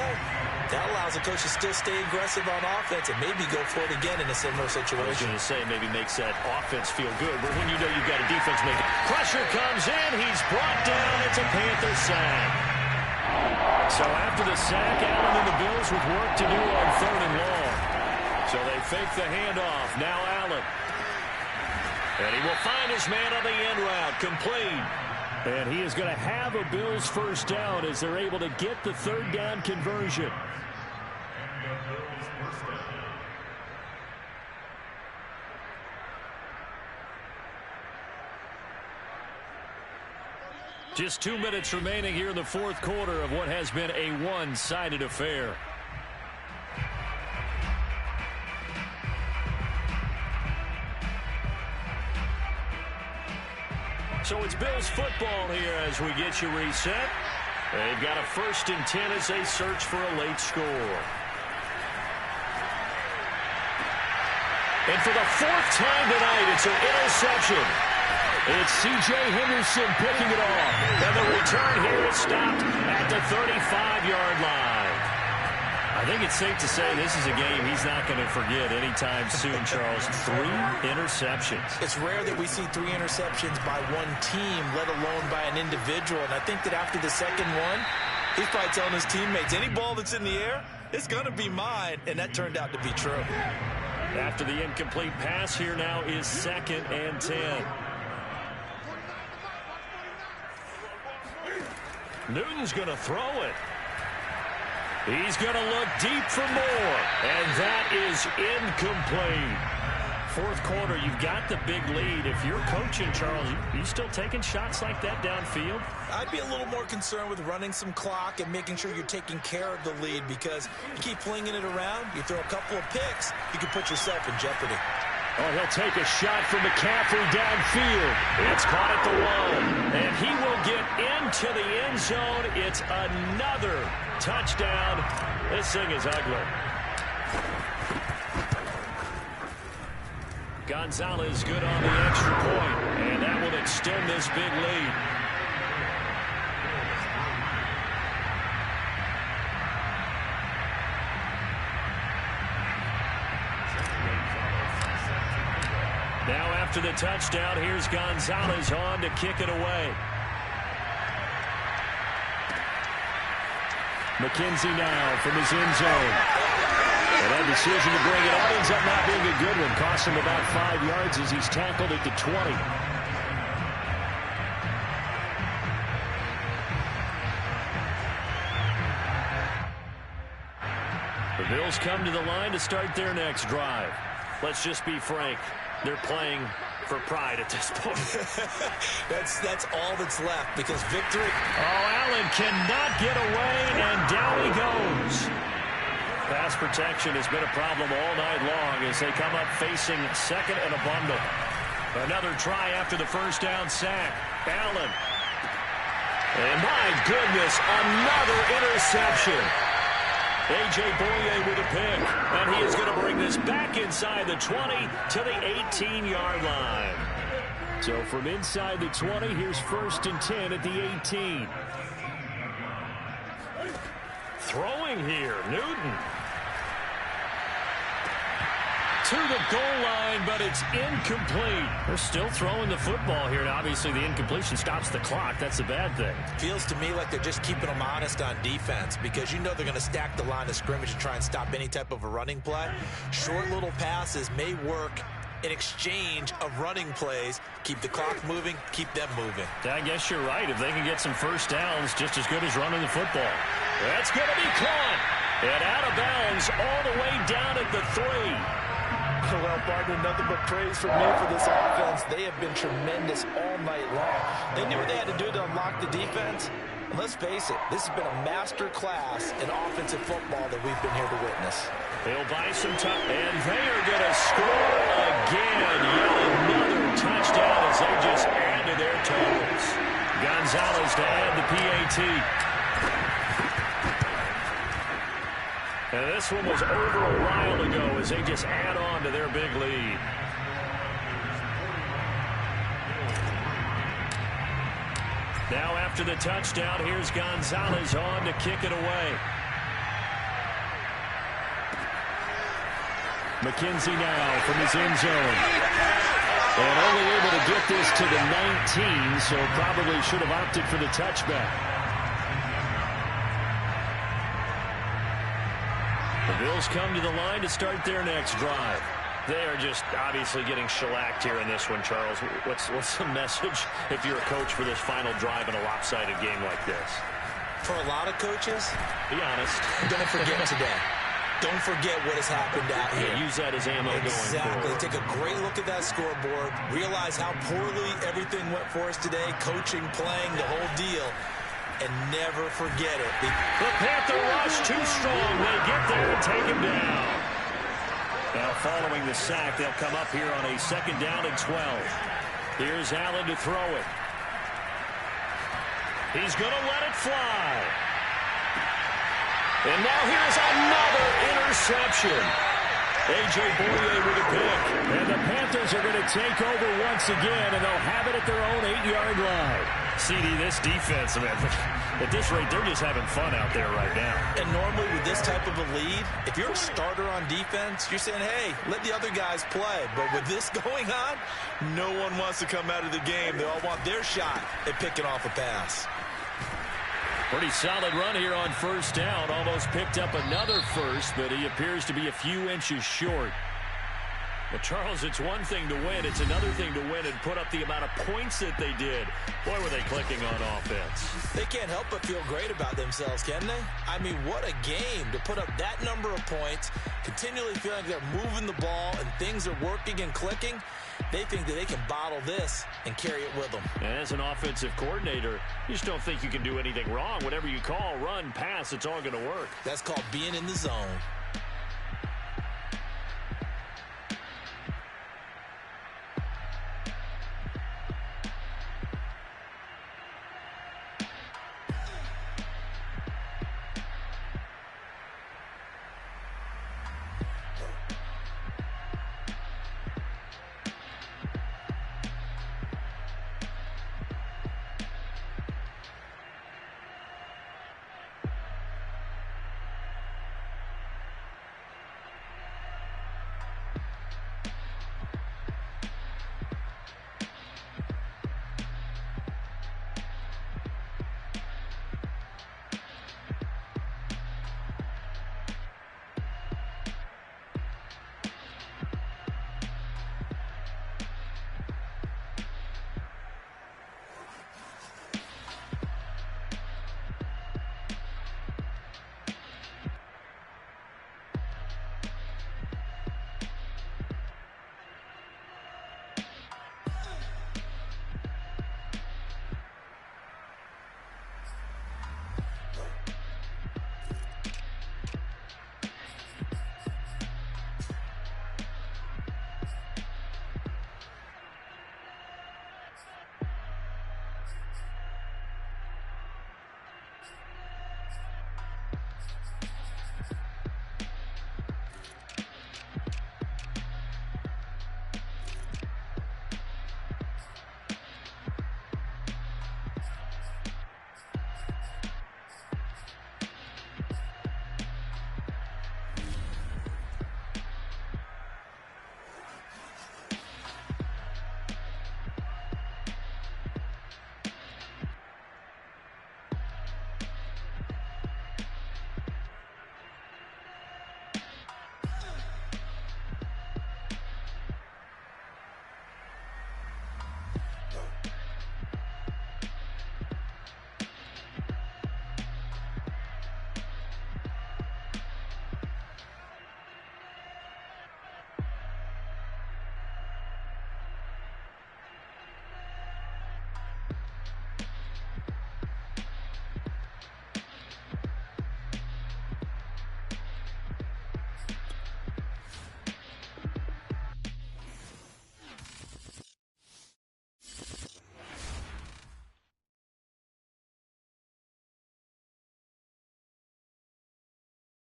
that allows the coach to still stay aggressive on offense and maybe go for it again in a similar situation. I was going to say maybe makes that offense feel good, but when you know you've got a defense making pressure comes in, he's brought down. It's a Panther sack. So after the sack, Allen and the Bills with work to do on 3rd and long. So they fake the handoff. Now Allen. And he will find his man on the end route. Complete. And he is going to have a Bills first down as they're able to get the 3rd down conversion. Just 2 minutes remaining here in the 4th quarter of what has been a one-sided affair. So it's Bills football here as we get you reset. They've got a 1st and 10 as they search for a late score. And for the 4th time tonight, it's an interception. It's C.J. Henderson picking it off. And the return here is stopped at the 35-yard line. I think it's safe to say this is a game he's not going to forget anytime soon, Charles. 3 interceptions. It's rare that we see 3 interceptions by one team, let alone by an individual. And I think that after the second one, he's probably telling his teammates, any ball that's in the air, it's going to be mine. And that turned out to be true. After the incomplete pass, here now is 2nd and 10. Newton's going to throw it. He's going to look deep for more. And that is incomplete. 4th quarter, you've got the big lead. If you're coaching, Charles, you still taking shots like that downfield? I'd be a little more concerned with running some clock and making sure you're taking care of the lead, because you keep flinging it around, you throw a couple of picks, you can put yourself in jeopardy. Oh, he'll take a shot from McCaffrey downfield. It's caught at the 1, and he will get into the end zone. It's another touchdown. This thing is ugly. Gonzalez good on the extra point, and that will extend this big lead. Now after the touchdown, here's Gonzalez on to kick it away. McKenzie now from his end zone. And that decision to bring it up ends up not being a good one. Costs him about 5 yards as he's tackled at the 20. The Bills come to the line to start their next drive. Let's just be frank. They're playing for pride at this point. That's all that's left, because victory. Oh, Allen cannot get away, and down he goes. Pass protection has been a problem all night long as they come up facing 2nd and a bundle. Another try after the first down sack. Allen. And my goodness, another interception. A.J. Boye with a pick, and he is going to bring this back inside the 20 to the 18-yard line. So from inside the 20, here's 1st and 10 at the 18. Throwing here, Newton. To the goal line, but it's incomplete. They're still throwing the football here, and obviously the incompletion stops the clock. That's a bad thing. Feels to me like they're just keeping them honest on defense, because you know they're going to stack the line of scrimmage and try and stop any type of a running play. Short little passes may work in exchange of running plays. Keep the clock moving, keep them moving. I guess you're right. If they can get some first downs, just as good as running the football. That's going to be caught. And out of bounds all the way down at the 3. Well, partner, nothing but praise from me for this offense. They have been tremendous all night long. They knew what they had to do to unlock the defense. And let's face it, this has been a master class in offensive football that we've been here to witness. They'll buy some time, and they are going to score again. Yet another touchdown as they just add to their totals. Gonzalez to add the PAT. And this one was over a while ago as they just add on to their big lead. Now after the touchdown, here's Gonzalez on to kick it away. McKenzie now from his end zone. And only able to get this to the 19, so probably should have opted for the touchback. The Bills come to the line to start their next drive. They are just obviously getting shellacked here in this one, Charles. What's the message if you're a coach for this final drive in a lopsided game like this? For a lot of coaches, be honest. Don't forget today. Don't forget what has happened out here. Yeah, use that as ammo going forward. Exactly. Take a great look at that scoreboard. Realize how poorly everything went for us today. Coaching, playing, the whole deal. And never forget it. The Panther rush too strong. They get there and take him down. Now following the sack, they'll come up here on a 2nd down and 12. Here's Allen to throw it. He's going to let it fly. And now here's another interception. A.J. Boye with a pick. And the Panthers are going to take over once again, and they'll have it at their own 8-yard line. CD, this defense, man, at this rate, they're just having fun out there right now. And normally with this type of a lead, if you're a starter on defense, you're saying, hey, let the other guys play. But with this going on, no one wants to come out of the game. They all want their shot at picking off a pass. Pretty solid run here on 1st down. Almost picked up another first, but he appears to be a few inches short. Well, Charles, it's one thing to win. It's another thing to win and put up the amount of points that they did. Boy, were they clicking on offense. They can't help but feel great about themselves, can they? I mean, what a game to put up that number of points, continually feeling like they're moving the ball and things are working and clicking. They think that they can bottle this and carry it with them. And as an offensive coordinator, you just don't think you can do anything wrong. Whatever you call, run, pass, it's all going to work. That's called being in the zone.